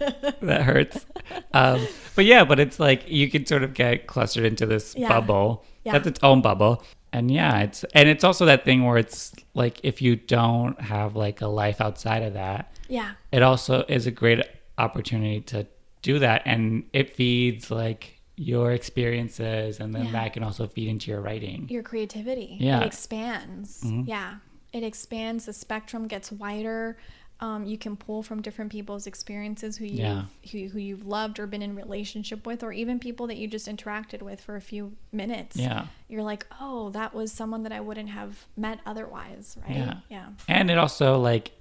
That hurts. But it's like you can sort of get clustered into this bubble. Yeah. That's its own bubble. And it's also that thing where it's like if you don't have like a life outside of that, it also is a great opportunity to do that, and it feeds like your experiences, and then that can also feed into your writing, your creativity. It expands. It expands. The spectrum gets wider. You can pull from different people's experiences who you've loved or been in relationship with, or even people that you just interacted with for a few minutes. You're like, oh, that was someone that I wouldn't have met otherwise, right? And it also, like,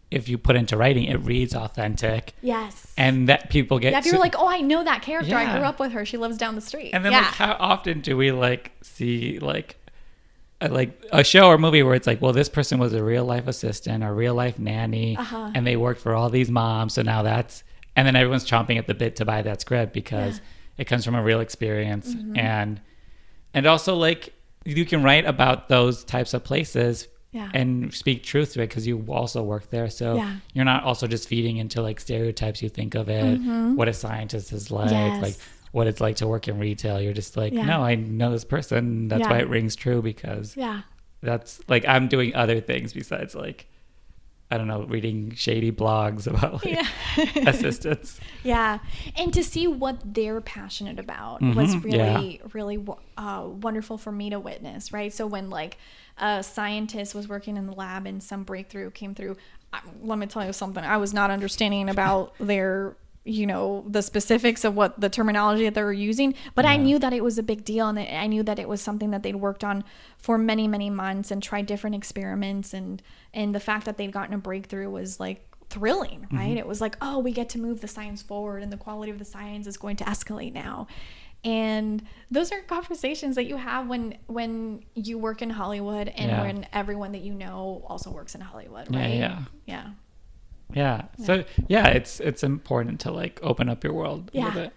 if you put into writing, it reads authentic. Yes. And that people get... people are like, oh, I know that character. I grew up with her. She lives down the street. And then like, how often do we like see like a show or movie where it's like, well, this person was a real life assistant or real life nanny, and they worked for all these moms, so now that's... And then everyone's chomping at the bit to buy that script because it comes from a real experience. And also, like, you can write about those types of places and speak truth to it because you also work there. So you're not also just feeding into like stereotypes you think of it, what a scientist is like, like what it's like to work in retail. You're just like, no, I know this person. That's why it rings true, because that's like, I'm doing other things besides like, I don't know, reading shady blogs about like assistants. And to see what they're passionate about was really, really wonderful for me to witness, right? So when like a scientist was working in the lab and some breakthrough came through, let me tell you something, I was not understanding about their, the specifics of what the terminology that they were using, but I knew that it was a big deal, and I knew that it was something that they'd worked on for many, many months and tried different experiments, and the fact that they'd gotten a breakthrough was like thrilling, right? It was like, oh, we get to move the science forward, and the quality of the science is going to escalate now. And those are conversations that you have when you work in Hollywood, and when everyone that you know also works in Hollywood, right? So it's important to like open up your world a little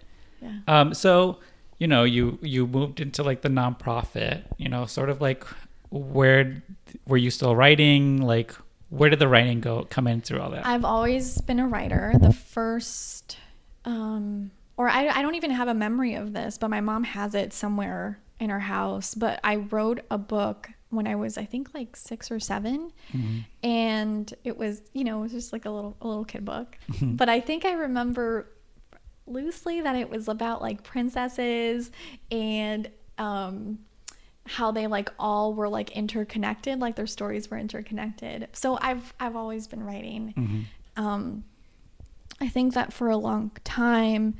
bit. So you moved into like the nonprofit, sort of like, where were you still writing? Like, where did the writing come in through all that? I've always been a writer. The first or I don't even have a memory of this, but my mom has it somewhere in her house. But I wrote a book when I was, I think, like 6 or 7, and it was, it was just like a little kid book. But I think I remember loosely that it was about like princesses and how they like all were like interconnected, like their stories were interconnected. So I've always been writing. I think that for a long time,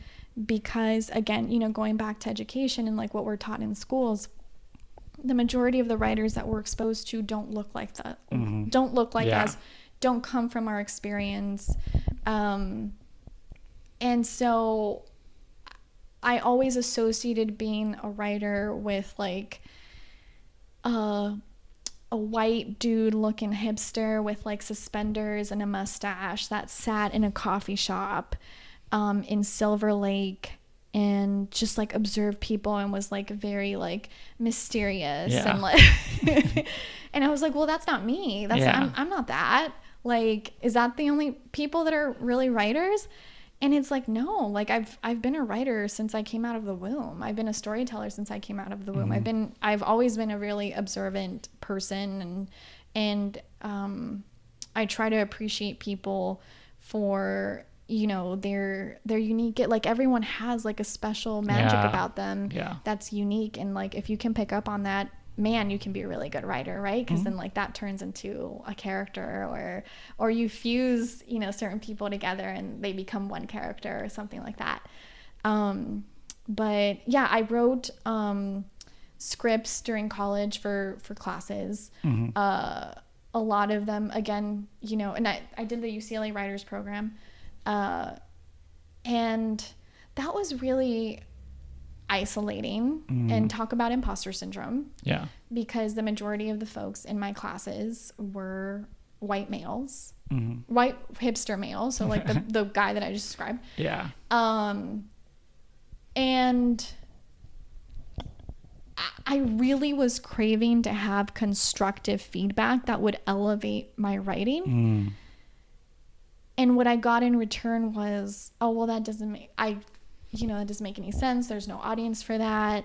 because again, going back to education and like what we're taught in schools, the majority of the writers that we're exposed to don't look like that, don't look like us, don't come from our experience. And so I always associated being a writer with like a white dude looking hipster with like suspenders and a mustache that sat in a coffee shop in Silver Lake and just like observed people and was like very like mysterious and like and I was like, well, that's not me. I'm not that. Like, is that the only people that are really writers? And it's like, no, like I've been a writer since I came out of the womb. I've been a storyteller since I came out of the womb. I've always been a really observant person, and I try to appreciate people for, their unique, like everyone has like a special magic about them that's unique. And like, if you can pick up on that man, you can be a really good writer, right? Because then like that turns into a character, or you fuse, you know, certain people together and they become one character or something like that. But yeah, I wrote scripts during college for classes. A lot of them, again, you know, and I did the UCLA writers program, and that was really isolating. And talk about imposter syndrome. Yeah. Because the majority of the folks in my classes were white males, white hipster males. So like the guy that I just described. Yeah. And I really was craving to have constructive feedback that would elevate my writing. And what I got in return was, oh, well, that doesn't make, that doesn't make any sense. There's no audience for that.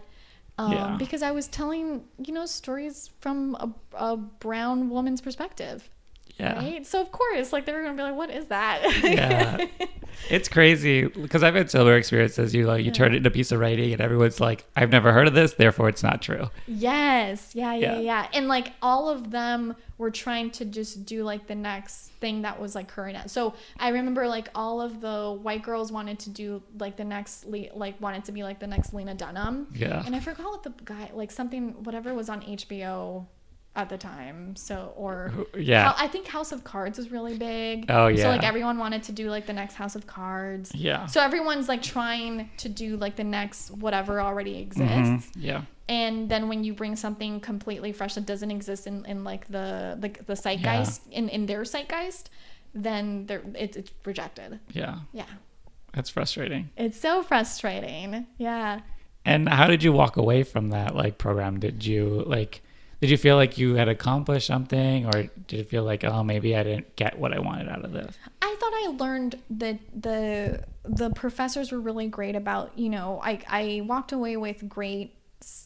Because I was telling, you know, stories from a brown woman's perspective. Yeah. Right? So of course, like, they were going to be like, what is that? Yeah. It's crazy because I've had similar experiences. You turn it into a piece of writing and everyone's like, I've never heard of this, therefore it's not true. Yes. Yeah. And like all of them were trying to just do like the next thing that was like current. So I remember like all of the white girls wanted to do like wanted to be like the next Lena Dunham. Yeah. And I forgot what the guy, like something, whatever was on HBO at the time. So, or I think House of Cards was really big. Oh yeah. So like everyone wanted to do like the next House of Cards. Yeah. So everyone's like trying to do like the next whatever already exists. Yeah. And then when you bring something completely fresh that doesn't exist in like the zeitgeist, in their zeitgeist, then it's rejected. Yeah. Yeah. That's frustrating. It's so frustrating. Yeah. And how did you walk away from that like program? Did you feel like you had accomplished something, or did you feel like, oh, maybe I didn't get what I wanted out of this? I thought I learned that the professors were really great about, you know, I walked away with great,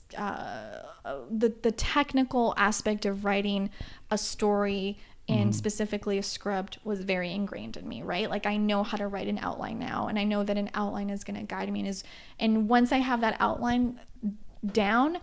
the technical aspect of writing a story and specifically a script was very ingrained in me, right? Like I know how to write an outline now, and I know that an outline is going to guide me, and once I have that outline down,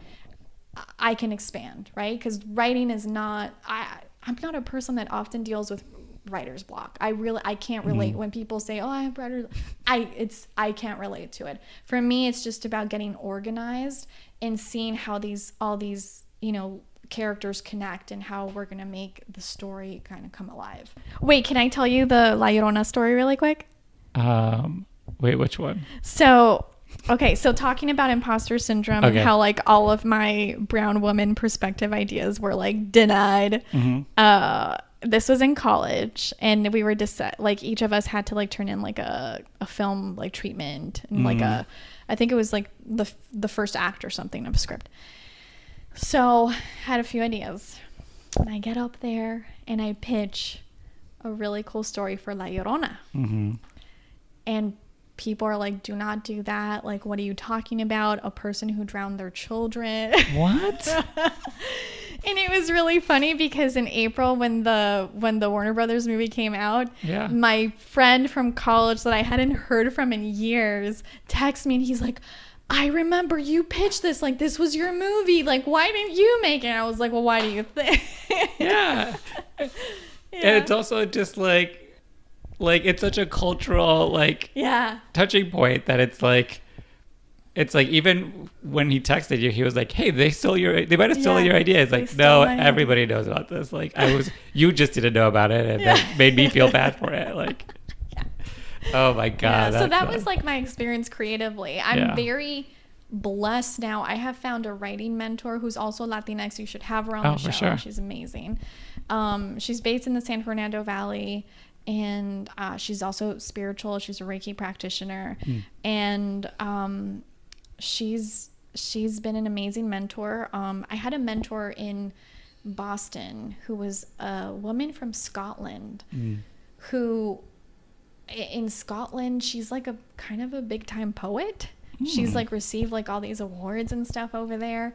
I can expand, right? Because writing is not, I'm not a person that often deals with writer's block. I can't relate when people say, oh, I have writer's, I can't relate to it. For me, it's just about getting organized and seeing how all these, you know, characters connect and how we're going to make the story kind of come alive. Wait, can I tell you the La Llorona story really quick? Wait, which one? So talking about imposter syndrome and how like all of my brown woman perspective ideas were like denied. This was in college, and we were like each of us had to like turn in like a film like treatment and like I think it was like the first act or something of a script. So had a few ideas, and I get up there and I pitch a really cool story for La Llorona, and people are like, do not do that. Like, what are you talking about? A person who drowned their children. What? And it was really funny because in April when the Warner Brothers movie came out, my friend from college that I hadn't heard from in years texted me, and he's like, I remember you pitched this, like this was your movie. Like, why didn't you make it? And I was like, well, why do you think? And it's also just like it's such a cultural touching point that it's like even when he texted you, he was like, hey, they might have stolen your idea. It's like, no, everybody knows about this. Like you just didn't know about it, and that made me feel bad for it. Like, oh my God. So that was like my experience creatively. I'm very blessed now. I have found a writing mentor who's also Latinx. You should have her on the show. Sure. She's amazing. She's based in the San Fernando Valley. And she's also spiritual. She's a Reiki practitioner, and she's been an amazing mentor. I had a mentor in Boston who was a woman from Scotland, who in Scotland she's like a kind of a big time poet. She's like received like all these awards and stuff over there.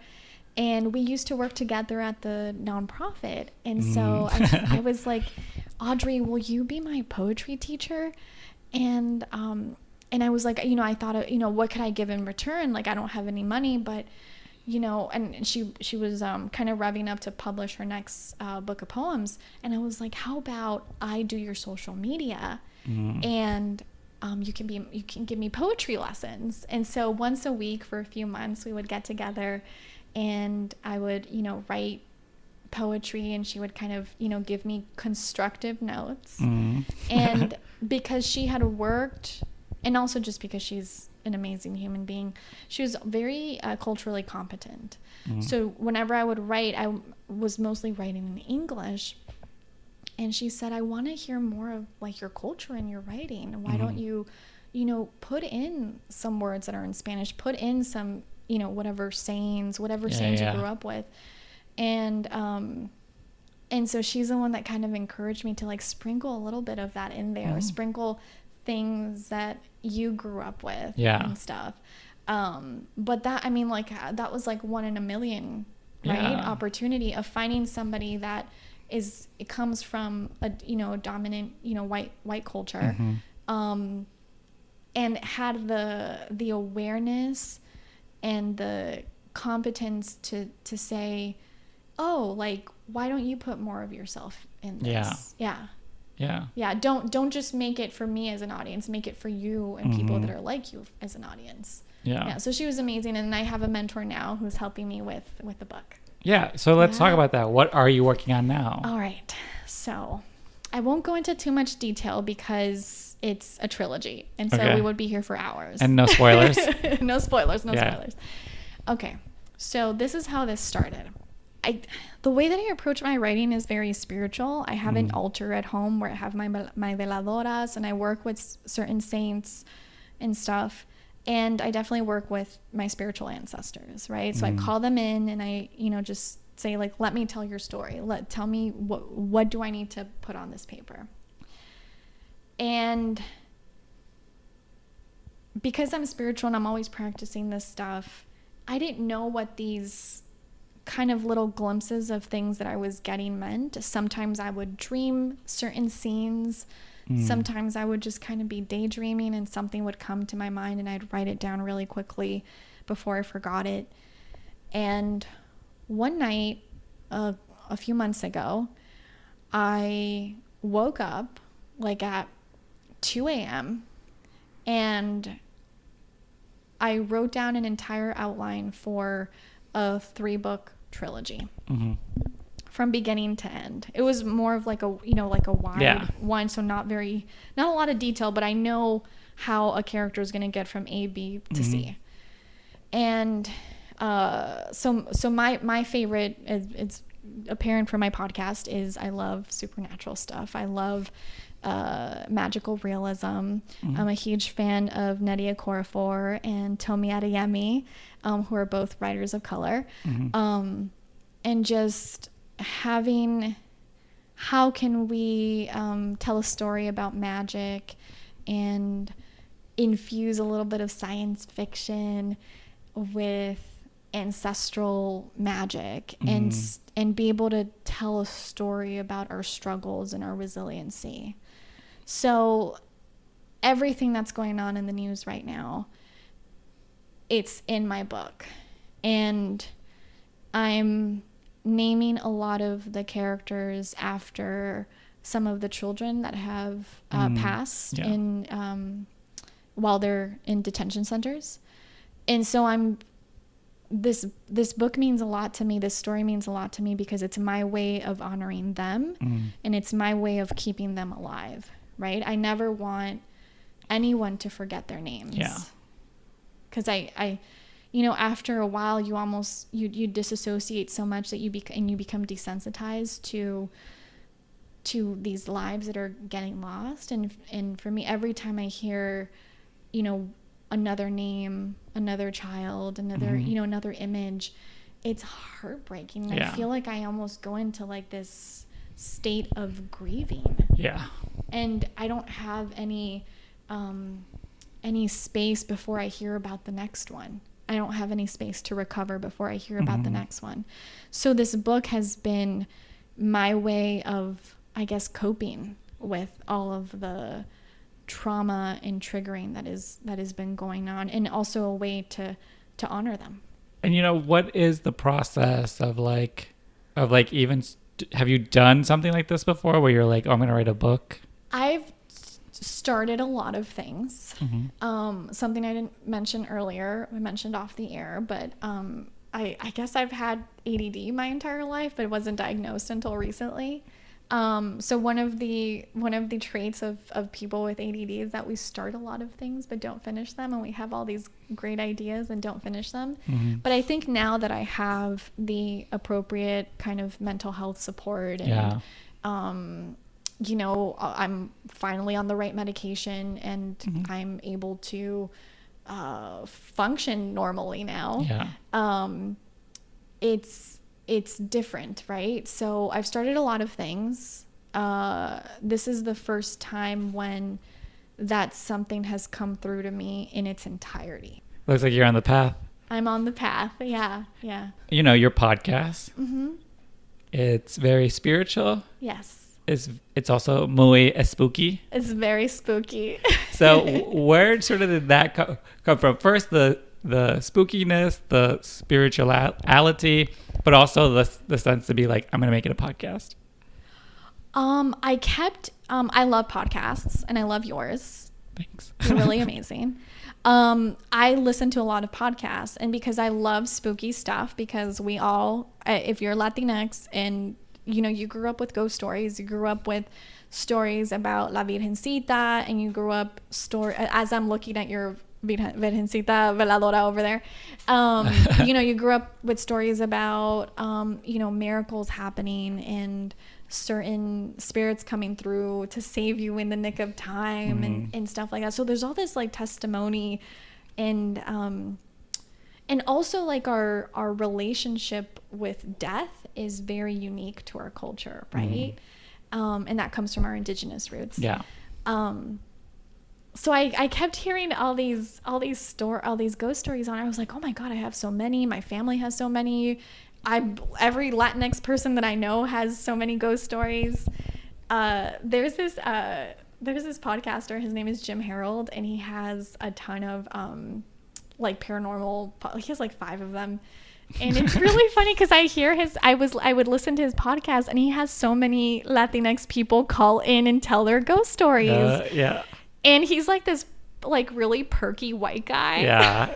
And we used to work together at the nonprofit. And so I was like, Audrey, will you be my poetry teacher? And I was like, you know, I thought, you know, what could I give in return? Like, I don't have any money, but, and she was kind of revving up to publish her next book of poems, and I was like, how about I do your social media, and you can give me poetry lessons. And so once a week for a few months we would get together, and I would write poetry, and she would kind of give me constructive notes. And because she had worked, and also just because she's an amazing human being, she was very culturally competent. So whenever I would write, I was mostly writing in English, and she said, I want to hear more of like your culture in your writing. Why don't you put in some words that are in Spanish, put in some whatever sayings you grew up with. And so she's the one that kind of encouraged me to like sprinkle a little bit of that in there, sprinkle things that you grew up with and stuff. But that, that was like 1 in a million, right? Opportunity of finding somebody that it comes from a dominant white culture, and had the awareness and the competence to say, oh, like, why don't you put more of yourself in this? Don't just make it for me as an audience, make it for you and people that are like you as an audience. So she was amazing, and I have a mentor now who's helping me with the book. So let's talk about that. What are you working on now? All right, so I won't go into too much detail because it's a trilogy, and so we would be here for hours. And no spoilers. No spoilers. Okay, so this is how this started. The way that I approach my writing is very spiritual. I have an altar at home where I have my veladoras, and I work with certain saints and stuff. And I definitely work with my spiritual ancestors, right? So I call them in, and I, just say, like, let me tell your story. Tell me what do I need to put on this paper. And because I'm spiritual and I'm always practicing this stuff, I didn't know what these kind of little glimpses of things that I was getting meant. Sometimes I would dream certain scenes. Sometimes I would just kind of be daydreaming, and something would come to my mind, and I'd write it down really quickly before I forgot it. And one night, a few months ago, I woke up like at 2 a.m. and I wrote down an entire outline for a 3-book trilogy. From beginning to end. It was more of like a wide one, so not a lot of detail, but I know how a character is going to get from A, B to C. And so my favorite, it's apparent from my podcast, is I love supernatural stuff. I love magical realism. I'm a huge fan of Nnedi Okorafor and Tomi Adeyemi, who are both writers of color. And just having, how can we tell a story about magic and infuse a little bit of science fiction with ancestral magic, and be able to tell a story about our struggles and our resiliency. So everything that's going on in the news right now, it's in my book, and I'm naming a lot of the characters after some of the children that have passed in while they're in detention centers. And so this book means a lot to me. This story means a lot to me because it's my way of honoring them, and it's my way of keeping them alive, right? I never want anyone to forget their names. Because I after a while, you disassociate so much that you become desensitized to these lives that are getting lost. And for me, every time I hear, another name, another child, another another image, it's heartbreaking. I feel like I almost go into like this state of grieving. And I don't have any space before I hear about the next one. I don't have any space to recover before I hear about the next one. So this book has been my way of, I guess, coping with all of the trauma and triggering that has been going on, and also a way to honor them. And what is the process of even have you done something like this before where you're like, oh, I'm going to write a book? I've started a lot of things. Mm-hmm. Something I didn't mention earlier, I mentioned off the air, but I guess I've had ADD my entire life, but it wasn't diagnosed until recently. So one of the traits of people with ADD is that we start a lot of things but don't finish them, and we have all these great ideas and don't finish them. Mm-hmm. But I think now that I have the appropriate kind of mental health support and I'm finally on the right medication, and mm-hmm. I'm able to function normally now. It's different, right? So I've started a lot of things. This is the first time when that something has come through to me in its entirety. Looks like you're on the path. I'm on the path. Yeah. Your podcast. Mm-hmm. It's very spiritual. Yes. It's also muy spooky. It's very spooky. So where sort of did that come from? First, the spookiness, the spirituality, but also the sense to be like, I'm going to make it a podcast. I love podcasts, and I love yours. Thanks. You're really amazing. I listen to a lot of podcasts, and because I love spooky stuff, because we all, if you're Latinx and you grew up with ghost stories, you grew up with stories about La Virgencita, and you grew up as I'm looking at your Virgencita Veladora over there, you grew up with stories about miracles happening and certain spirits coming through to save you in the nick of time, and stuff like that. So there's all this like testimony, and also like our relationship with death is very unique to our culture, right? And that comes from our indigenous roots. So I kept hearing all these ghost stories on it. I was like, oh my God, I have so many. My family has so many. Every Latinx person that I know has so many ghost stories. There's this podcaster. His name is Jim Harold, and he has a ton of paranormal. He has like 5 of them. And it's really funny because I would listen to his podcast, and he has so many Latinx people call in and tell their ghost stories. And he's like this like really perky white guy. Yeah.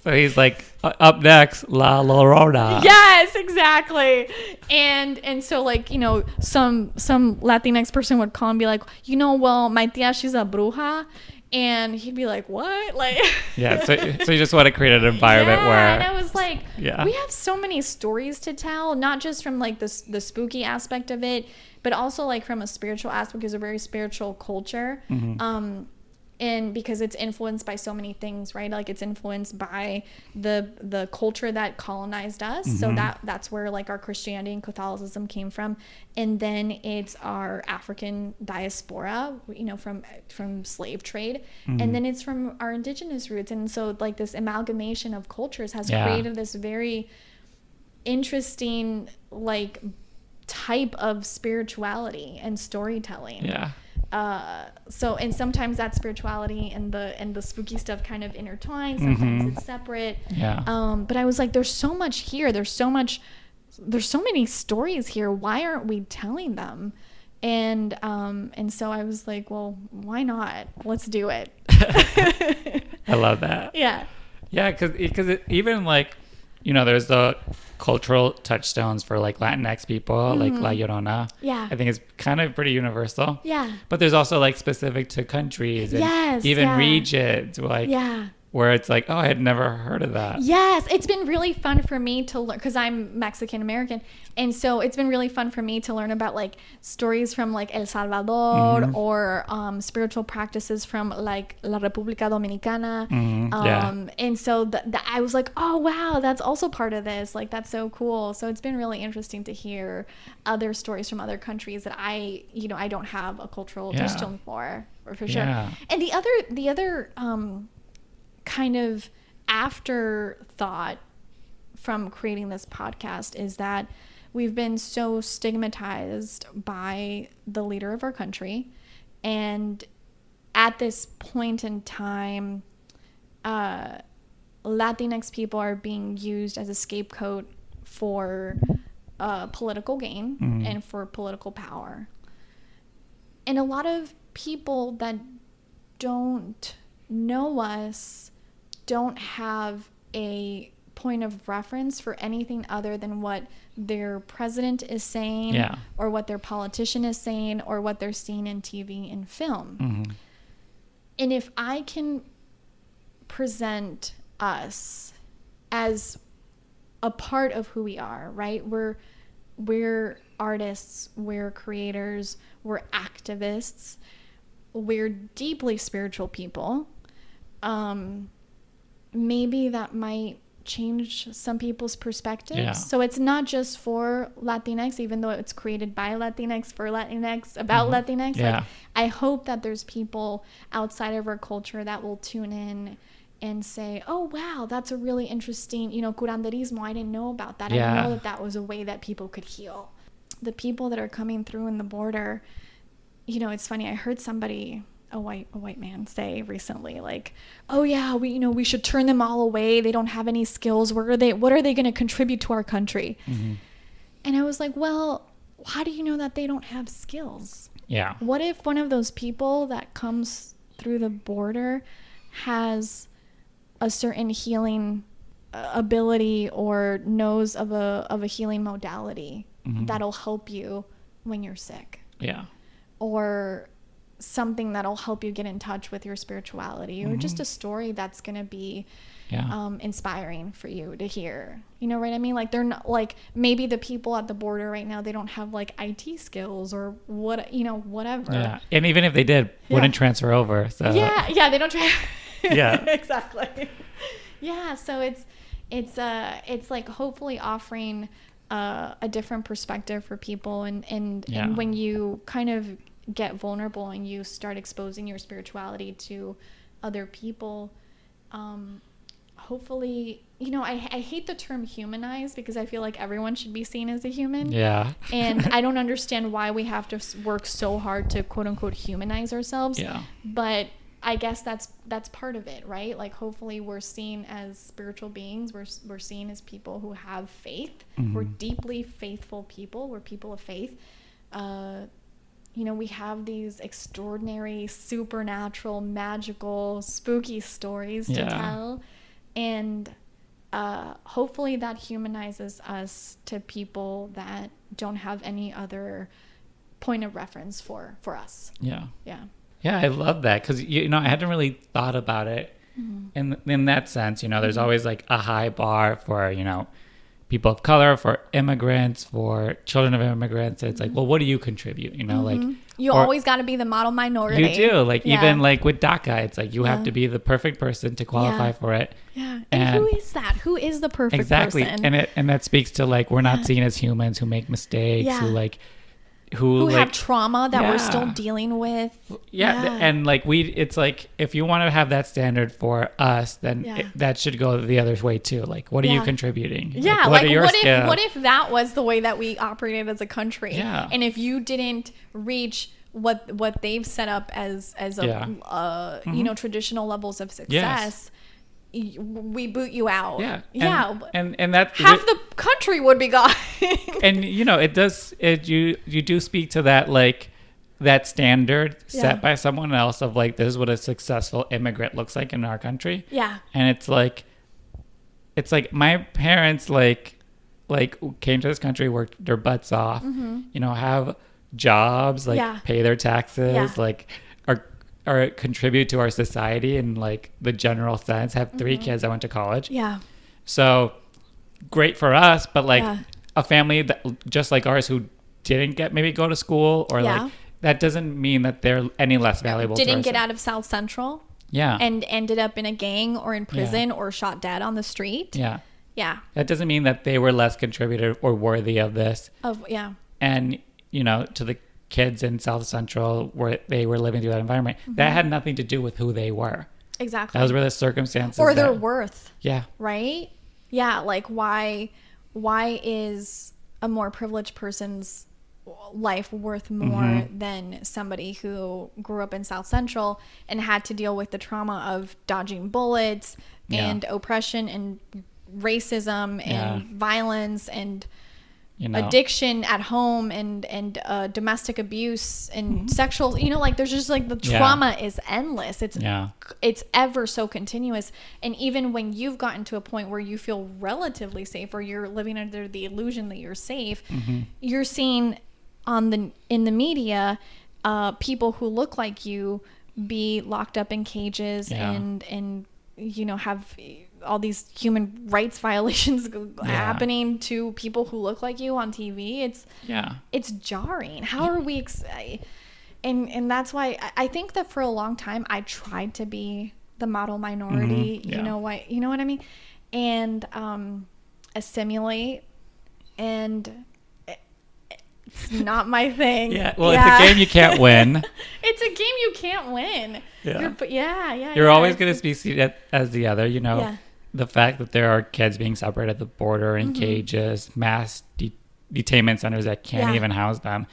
So he's like, up next, La Llorona. Yes, exactly. And so like, some Latinx person would call and be like, well, my tia, she's a bruja. And he'd be like, what? Like, yeah. So you just want to create an environment where. And I was like, we have so many stories to tell, not just from like the spooky aspect of it, but also like from a spiritual aspect, because it's a very spiritual culture. And because it's influenced by so many things, right? Like it's influenced by the culture that colonized us. So that's where like our Christianity and Catholicism came from. And then it's our African diaspora, from slave trade. And then it's from our indigenous roots. And so like this amalgamation of cultures has created this very interesting like type of spirituality and storytelling. So, and sometimes that spirituality and the spooky stuff kind of intertwine. Sometimes it's separate. But I was like, there's so much here. There's so many stories here. Why aren't we telling them? And so I was like, well, why not? Let's do it. I love that. Yeah, because even like, there's the cultural touchstones for like Latinx people, like La Llorona. I think it's kind of pretty universal. But there's also like specific to countries and regions, like where it's like, oh, I had never heard of that. Yes, it's been really fun for me to learn, because I'm Mexican American, and so it's been really fun for me to learn about like stories from like El Salvador or spiritual practices from like La República Dominicana. And so I was like, oh wow, that's also part of this. Like that's so cool. So it's been really interesting to hear other stories from other countries that I don't have a cultural touchstone for sure. And the other kind of afterthought from creating this podcast is that we've been so stigmatized by the leader of our country, and at this point in time Latinx people are being used as a scapegoat for political gain and for political power. And a lot of people that don't know us don't have a point of reference for anything other than what their president is saying or what their politician is saying or what they're seeing in TV and film. And if I can present us as a part of who we are, right? We're artists, we're creators, we're activists, we're deeply spiritual people. Maybe that might change some people's perspectives. So it's not just for Latinx, even though it's created by Latinx, for Latinx, about Latinx. Like, I hope that there's people outside of our culture that will tune in and say, oh, wow, that's a really interesting, curanderismo. I didn't know about that. I didn't know that was a way that people could heal. The people that are coming through in the border, it's funny. I heard somebody, a white man, say recently, like, oh yeah, we should turn them all away. They don't have any skills. What are they going to contribute to our country? And I was like, well, how do you know that they don't have skills? Yeah. What if one of those people that comes through the border has a certain healing ability or knows of a healing modality that'll help you when you're sick? Yeah. Or something that'll help you get in touch with your spirituality, or just a story that's going to be inspiring for you to hear. You know what I mean? Like, they're not, like, maybe the people at the border right now, they don't have like IT skills or whatever. Yeah. And even if they did, wouldn't transfer over. So yeah, they don't transfer. Yeah. Exactly. Yeah. So it's like hopefully offering a different perspective for people, and when you kind of get vulnerable and you start exposing your spirituality to other people, hopefully, I hate the term humanize, because I feel like everyone should be seen as a human. Yeah. And I don't understand why we have to work so hard to quote unquote humanize ourselves. Yeah. But I guess that's part of it, right? Like, hopefully we're seen as spiritual beings. We're seen as people who have faith. We're deeply faithful people. We're people of faith. We have these extraordinary, supernatural, magical, spooky stories to tell. And hopefully that humanizes us to people that don't have any other point of reference for us. Yeah. Yeah. Yeah, I love that, because, I hadn't really thought about it in that sense. There's always like a high bar for, people of color, for immigrants, for children of immigrants. It's like, well, what do you contribute? Like, you always got to be the model minority. You do. Like, even like with DACA, it's like you have to be the perfect person to qualify for it. Yeah. And who is that? Who is the perfect person? And that speaks to, like, we're not seen as humans who make mistakes, who have trauma that we're still dealing with. And like, it's like, if you want to have that standard for us, then that should go the other way too. Like, what are you contributing? Yeah. Like, what if that was the way that we operated as a country? Yeah. And if you didn't reach what they've set up as traditional levels of success, we boot you out. Yeah. And that half the country would be gone. And you do speak to that, like, that standard set by someone else of, like, this is what a successful immigrant looks like in our country. Yeah. And it's like my parents like came to this country, worked their butts off, have jobs, like pay their taxes, like or contribute to our society in, like, the general sense, have 3 kids that went to college. Yeah. So great for us, but, like, a family that just like ours who didn't go to school, or like, that doesn't mean that they're any less valuable. Didn't get out of South Central. Yeah. And ended up in a gang or in prison or shot dead on the street. Yeah. Yeah. That doesn't mean that they were less contributor or worthy of this. And, to the kids in South Central where they were living through that environment, that had nothing to do with who they were. Exactly. Those were the circumstances. Or their worth. Yeah. Right? Yeah. Like, why is a more privileged person's life worth more than somebody who grew up in South Central and had to deal with the trauma of dodging bullets, and oppression and racism and violence and addiction at home and domestic abuse and sexual, like there's just like the trauma is endless. It's ever so continuous. And even when you've gotten to a point where you feel relatively safe or you're living under the illusion that you're safe, you're seeing in the media people who look like you be locked up in cages and have all these human rights violations happening to people who look like you on TV. It's jarring. How are we and that's why I think that for a long time I tried to be the model minority, you know what I mean, and assimilate, and it's not my thing. It's a game you can't win. It's a game you can't win. You're always going to be seen as the other, the fact that there are kids being separated at the border in cages, mass detainment centers that can't even house them,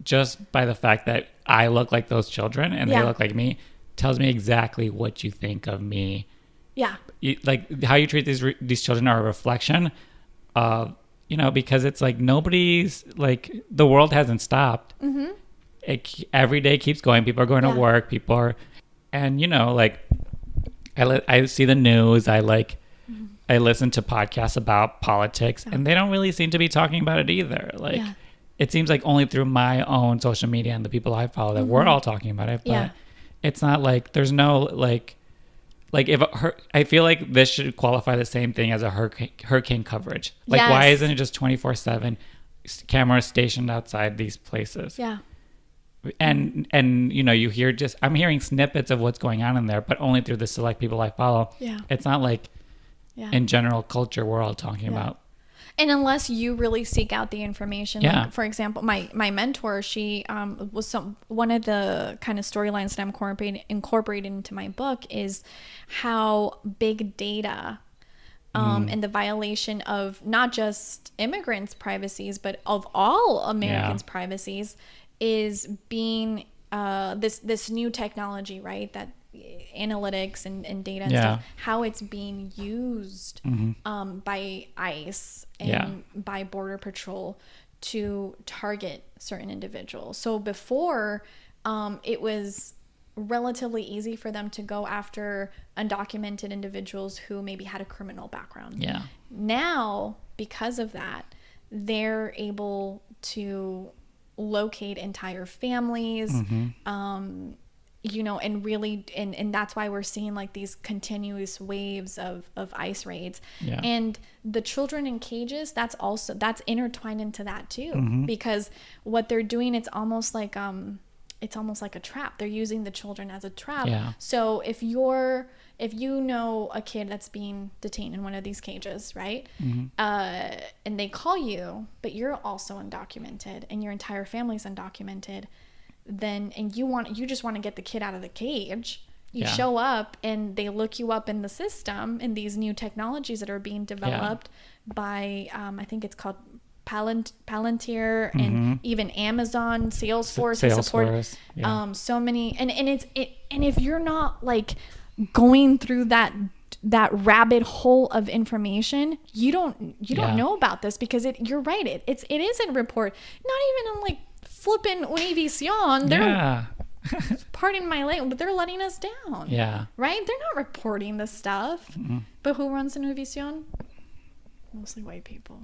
just by the fact that I look like those children and they look like me, tells me exactly what you think of me. Like how you treat these children are a reflection of, because it's like nobody's, like, the world hasn't stopped. Every day keeps going. People are going to work. People are, and like, I see the news. I listen to podcasts about politics, and they don't really seem to be talking about it either. Like, it seems like only through my own social media and the people I follow that we're all talking about it. But it's not like there's no like if I feel like this should qualify the same thing as a hurricane coverage. Like, why isn't it just 24/7 cameras stationed outside these places? And you hear I'm hearing snippets of what's going on in there, but only through the select people I follow. It's not like in general culture we're all talking about. And unless you really seek out the information, like, for example, my mentor, she was one of the kind of storylines that I'm incorporating into my book is how big data and the violation of not just immigrants' privacies, but of all Americans' privacies is being this new technology, right? That analytics and data and stuff, how it's being used by ICE and by Border Patrol to target certain individuals. So before, it was relatively easy for them to go after undocumented individuals who maybe had a criminal background. Now, because of that, they're able to locate entire families, and really, and that's why we're seeing like these continuous waves of ICE raids. And the children in cages, that's intertwined into that too, because what they're doing, it's almost like a trap. They're using the children as a trap. So if you know a kid that's being detained in one of these cages, right? And they call you, but you're also undocumented and your entire family's undocumented, and you just want to get the kid out of the cage. You show up and they look you up in the system in these new technologies that are being developed by, I think it's called Palantir and even Amazon, Salesforce. Support so many, and if you're not like going through that rabbit hole of information, you don't know about this, because you're right, it isn't report, not even on like flipping Univision. They're pardon my language, but they're letting us down. Right? They're not reporting this stuff. But who runs Univision? Mostly white people.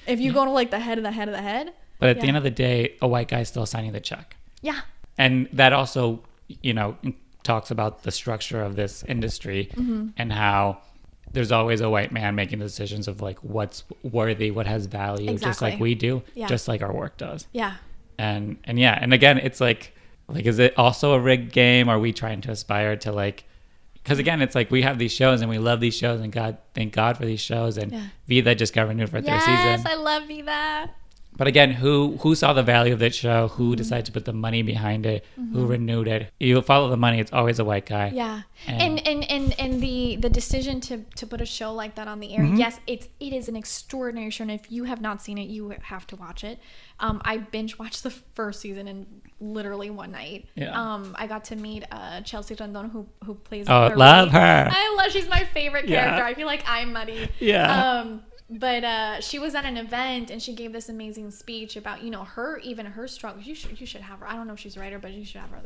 If you go to like the head of the head of the head. But at the end of the day, a white guy's still signing the check. And that also, talks about the structure of this industry and how there's always a white man making the decisions of like what's worthy, what has value, just like we do, just like our work does. And again, it's like is it also a rigged game? Are we trying to aspire to like, because again, it's like we have these shows and we love these shows and thank God for these shows, and Vida just got renewed for a third season. Yes, I love Vida. But again, who saw the value of that show? Who decided to put the money behind it? Who renewed it? You follow the money. It's always a white guy. Yeah, and the decision to put a show like that on the air. Yes, it is an extraordinary show, and if you have not seen it, you have to watch it. I binge watched the first season in literally one night. Yeah. I got to meet Chelsea Rondon, who plays. Oh, love her. I love. She's my favorite character. Yeah. I feel like I'm Muddy. Yeah. But she was at an event and she gave this amazing speech about, her struggle. You should have her. I don't know if she's a writer, but you should have her.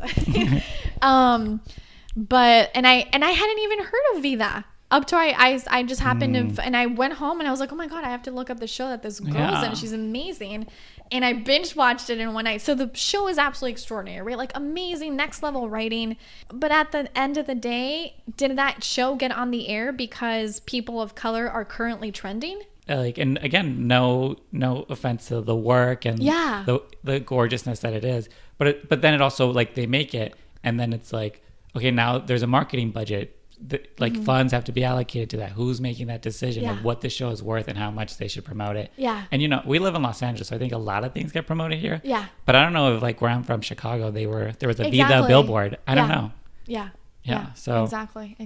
But I hadn't even heard of Vida up to I just happened to, and I went home and I was like, oh my God, I have to look up the show that this girl's in. She's amazing. And I binge watched it in one night. So the show is absolutely extraordinary, right? Like amazing, next level writing. But at the end of the day, did that show get on the air because people of color are currently trending? And again, no offense to the work and the gorgeousness that it is, but then it also like they make it and then it's like, okay, now there's a marketing budget. Funds have to be allocated to that. Who's making that decision of what the show is worth and how much they should promote it? Yeah. And we live in Los Angeles, so I think a lot of things get promoted here. Yeah. But I don't know if like where I'm from, Chicago, there was a Vida billboard. I don't know. Yeah. Yeah. So exactly.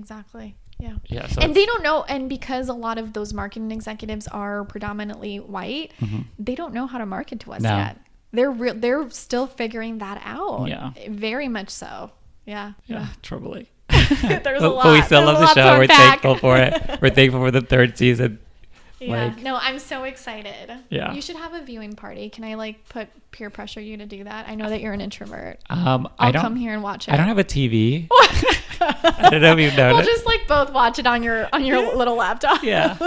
Yeah. Yeah. So and they don't know, and because a lot of those marketing executives are predominantly white, they don't know how to market to us yet. They're still figuring that out. Yeah. Very much so. Yeah. Yeah. Troubling. There's a lot. But we still love the show. We're thankful for it. We're thankful for the third season. Yeah. No, I'm so excited. Yeah. You should have a viewing party. Can I peer pressure you to do that? I know that you're an introvert. I'll come here and watch it. I don't have a TV. I don't know if you've noticed. We'll just both watch it on your little laptop. Yeah.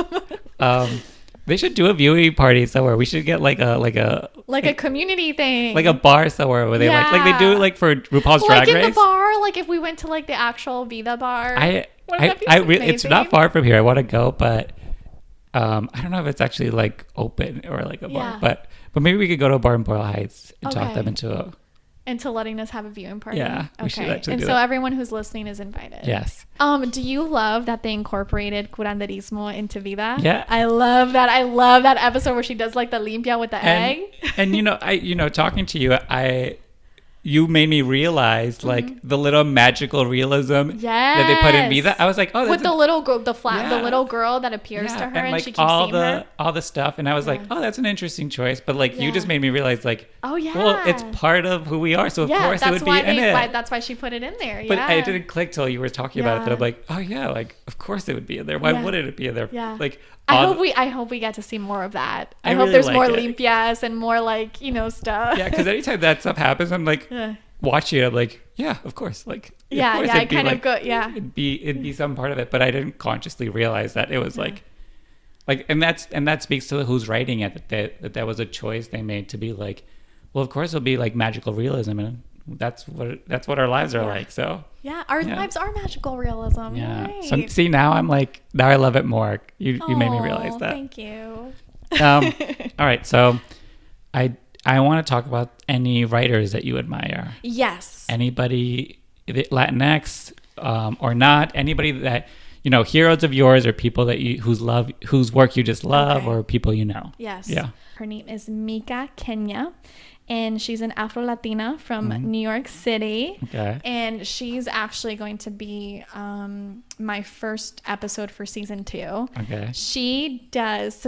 They should do a viewing party somewhere. We should get like a community thing, like a bar somewhere where they like they do like for RuPaul's Drag Race. Like in the bar, like if we went to like the actual Vida bar. It's not far from here. I want to go, but I don't know if it's actually like open or like a bar. But maybe we could go to a bar in Boyle Heights and talk them into letting us have a viewing party. Yeah. We should actually do that. So everyone who's listening is invited. Yes. Do you love that they incorporated curanderismo into Vida? Yeah. I love that. I love that episode where she does like the limpia with the egg. And talking to you, you made me realize like the little magical realism that they put in Vida. I was like, oh, that's with the little girl, the little girl that appears to her and like she keeps seeing her. All the stuff, and I was like, oh, that's an interesting choice. But like, you just made me realize like, oh yeah, well, it's part of who we are, so of course it would be in it. That's why she put it in there. But it didn't click till you were talking about it. That I'm like, oh yeah, like of course it would be in there. Why wouldn't it be in there? Yeah. Like. I hope we get to see more of that. I hope there's more limpias and more like stuff. Yeah, because anytime that stuff happens, I'm like watching it. I'm like, yeah, of course. Like, I kind of go, yeah. It'd be some part of it, but I didn't consciously realize that it was like, and that speaks to who's writing it. That was a choice they made to be like, well, of course it'll be like magical realism, and that's what our lives are like. So. Yeah, our lives are magical realism. Yeah. Right. So see, now I love it more. You made me realize that. Thank you. All right, so I want to talk about any writers that you admire. Yes. Anybody, Latinx or not, anybody that heroes of yours or people that whose work you just love or people you know. Yes. Yeah. Her name is Mika Kenya. And she's an Afro-Latina from New York City. Okay. And she's actually going to be my first episode for season 2. Okay. She does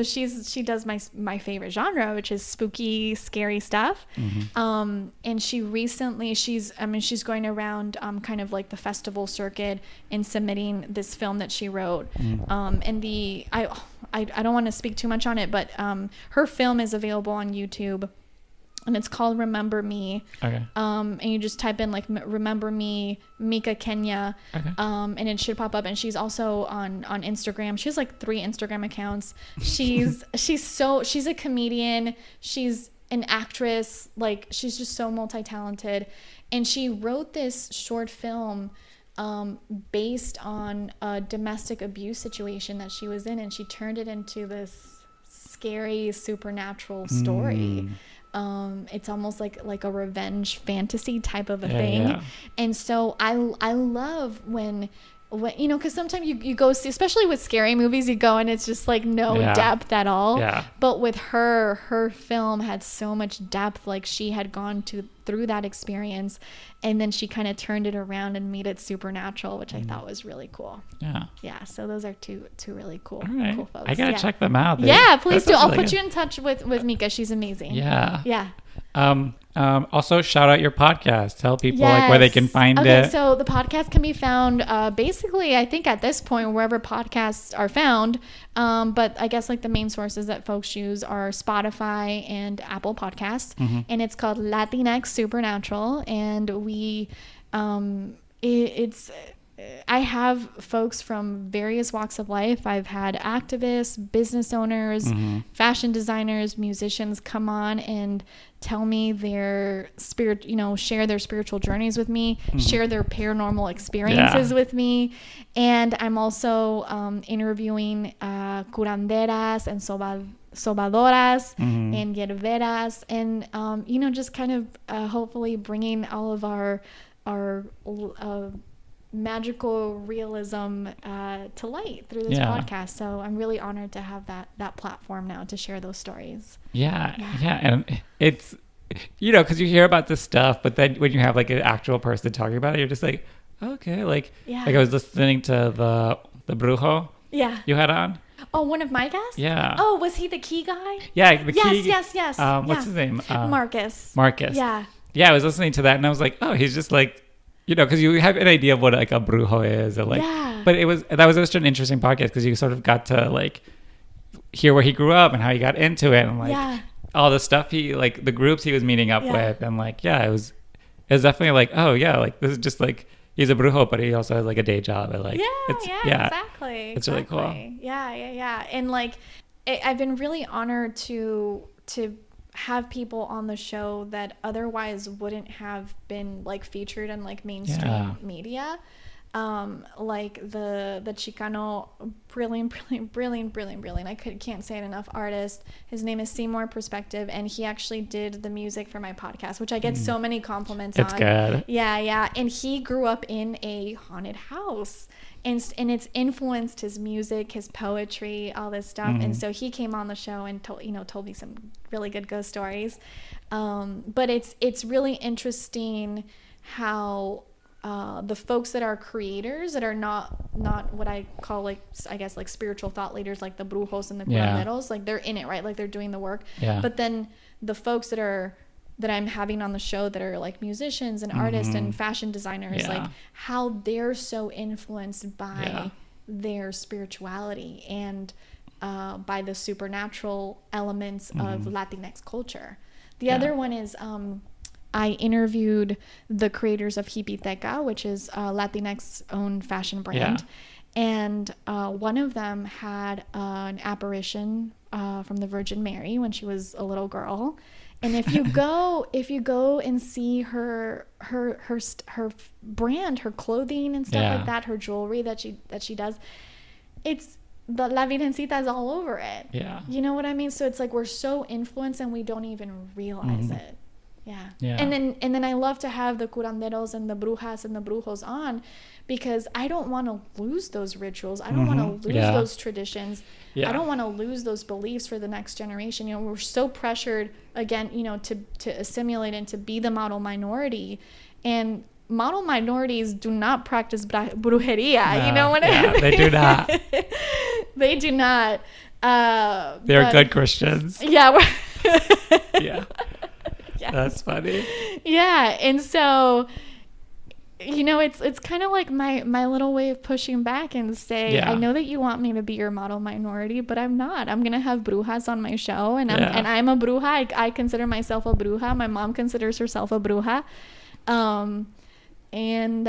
my favorite genre, which is spooky, scary stuff. Mm-hmm. And she's going around kind of like the festival circuit and submitting this film that she wrote. Mm. And I don't want to speak too much on it, but her film is available on YouTube. And it's called Remember Me. Okay. And you just type in like Remember Me, Mika Kenya. Okay. And it should pop up. And she's also on Instagram. She has like 3 Instagram accounts. She's she's a comedian. She's an actress. Like she's just so multi-talented. And she wrote this short film based on a domestic abuse situation that she was in, and she turned it into this scary supernatural story. It's almost like a revenge fantasy type of a thing. Yeah. And so I love when because sometimes you go see, especially with scary movies, you go and it's just like no depth at all. Yeah. But with her film had so much depth. Like she had gone through that experience, and then she kind of turned it around and made it supernatural, which I thought was really cool. Yeah. Yeah. So those are two really cool, All right. cool folks. I gotta check them out. Yeah, please do. I'll really put you in touch with Mika. She's amazing. Yeah. Yeah. Also shout out your podcast. Tell people like where they can find it. Okay, so the podcast can be found basically, I think at this point, wherever podcasts are found. But I guess like the main sources that folks use are Spotify and Apple Podcasts. And it's called LatinX Supernatural. And we, I have folks from various walks of life. I've had activists, business owners, fashion designers, musicians come on and tell me their share their spiritual journeis with me, share their paranormal experiences with me. And I'm also interviewing curanderas and sobadoras and hierberas, and just kind of hopefully bringing all of our magical realism to light through this podcast. So I'm really honored to have that platform now to share those stories. Yeah. And it's, because you hear about this stuff, but then when you have like an actual person talking about it, you're just like, okay, like I was listening to the Brujo you had on. Oh, one of my guests? Yeah. Oh, was he the key guy? Yeah, the key. Yes. What's his name? Marcus. Yeah. Yeah, I was listening to that and I was like, oh, he's just like, because you have an idea of what like a brujo is, and like, but that was just an interesting podcast because you sort of got to like hear where he grew up and how he got into it, and like all the stuff he like the groups he was meeting up with, and like it was definitely like, oh yeah, like this is just like he's a brujo, but he also has like a day job, and like exactly. It's really cool. Yeah, and like I've been really honored to have people on the show that otherwise wouldn't have been like featured in like mainstream media, like the Chicano brilliant I can't say it enough artist. His name is Seymour Perspective, and he actually did the music for my podcast, which I get so many compliments on. It's good. Yeah, and he grew up in a haunted house. And it's influenced his music, his poetry, all this stuff. And so he came on the show and told me some really good ghost stories. But it's really interesting how the folks that are creators, that are not what I call like, I guess like spiritual thought leaders, like the brujos and the curanderos, like they're in it, right? Like they're doing the work. Yeah. But then the folks that I'm having on the show that are like musicians and artists and fashion designers, like how they're so influenced by their spirituality and by the supernatural elements of Latinx culture. The other one is I interviewed the creators of Hipiteca, which is Latinx own fashion brand. And one of them had an apparition from the Virgin Mary when she was a little girl. And if you go and see her brand, her clothing and stuff like that, her jewelry that she does, it's the La Virgencita is all over it. Yeah. You know what I mean? So it's like we're so influenced and we don't even realize it. Yeah. And then I love to have the curanderos and the brujas and the brujos on, because I don't want to lose those rituals. I don't want to lose those traditions. I don't want to lose those beliefs for the next generation. We're so pressured again, to assimilate and to be the model minority, and model minorities do not practice brujeria. No, you know what I mean? They do not. They do not. They're good Christians. Yeah. Yeah. Yes. That's funny. Yeah, and so it's kind of like my little way of pushing back and say, I know that you want me to be your model minority, but I'm not. I'm gonna have brujas on my show, and I'm a bruja. I consider myself a bruja. My mom considers herself a bruja, and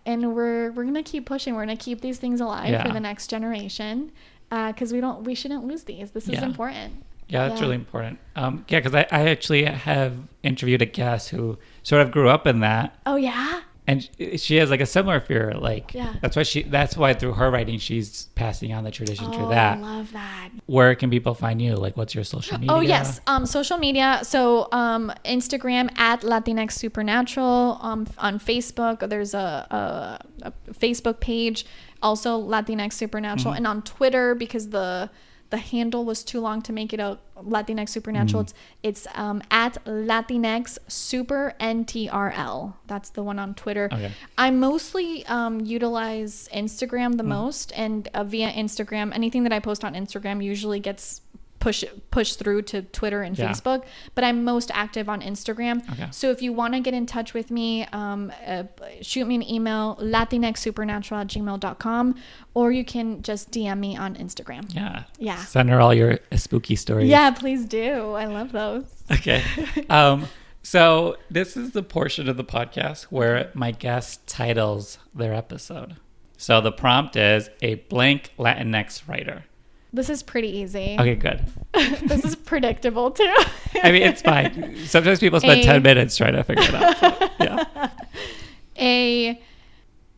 we're gonna keep pushing. We're gonna keep these things alive for the next generation, because we shouldn't lose these. This is important. Yeah, that's really important. Because I actually have interviewed a guest who sort of grew up in that. Oh, yeah? And she has like a similar fear. Like, Yeah. that's why through her writing, she's passing on the tradition through Oh, that. I love that. Where can people find you? Like, what's your social media? Oh, yes. Social media. So Instagram at LatinX Supernatural. On Facebook, there's a Facebook page, also LatinX Supernatural. And on Twitter, because the handle was too long to make it a Latinx Supernatural. It's at Latinx Super NTRL. That's the one on Twitter. Okay. I mostly utilize Instagram the most, and via Instagram, anything that I post on Instagram usually gets pushed through to Twitter and Facebook, but I'm most active on Instagram. Okay. So if you want to get in touch with me, shoot me an email, latinxsupernatural@gmail.com, or you can just DM me on Instagram. Yeah. Send her all your spooky stories. Yeah, please do. I love those. Okay. So this is the portion of the podcast where my guest titles their episode. So the prompt is a blank Latinx writer. This is pretty easy. Okay, good. This is predictable too. I mean, it's fine. Sometimes people spend 10 minutes trying to figure it out. So, yeah. A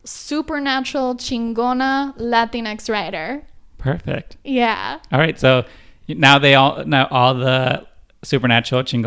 supernatural chingona Latinx writer. Perfect. Yeah. All right. So now all the supernatural chingona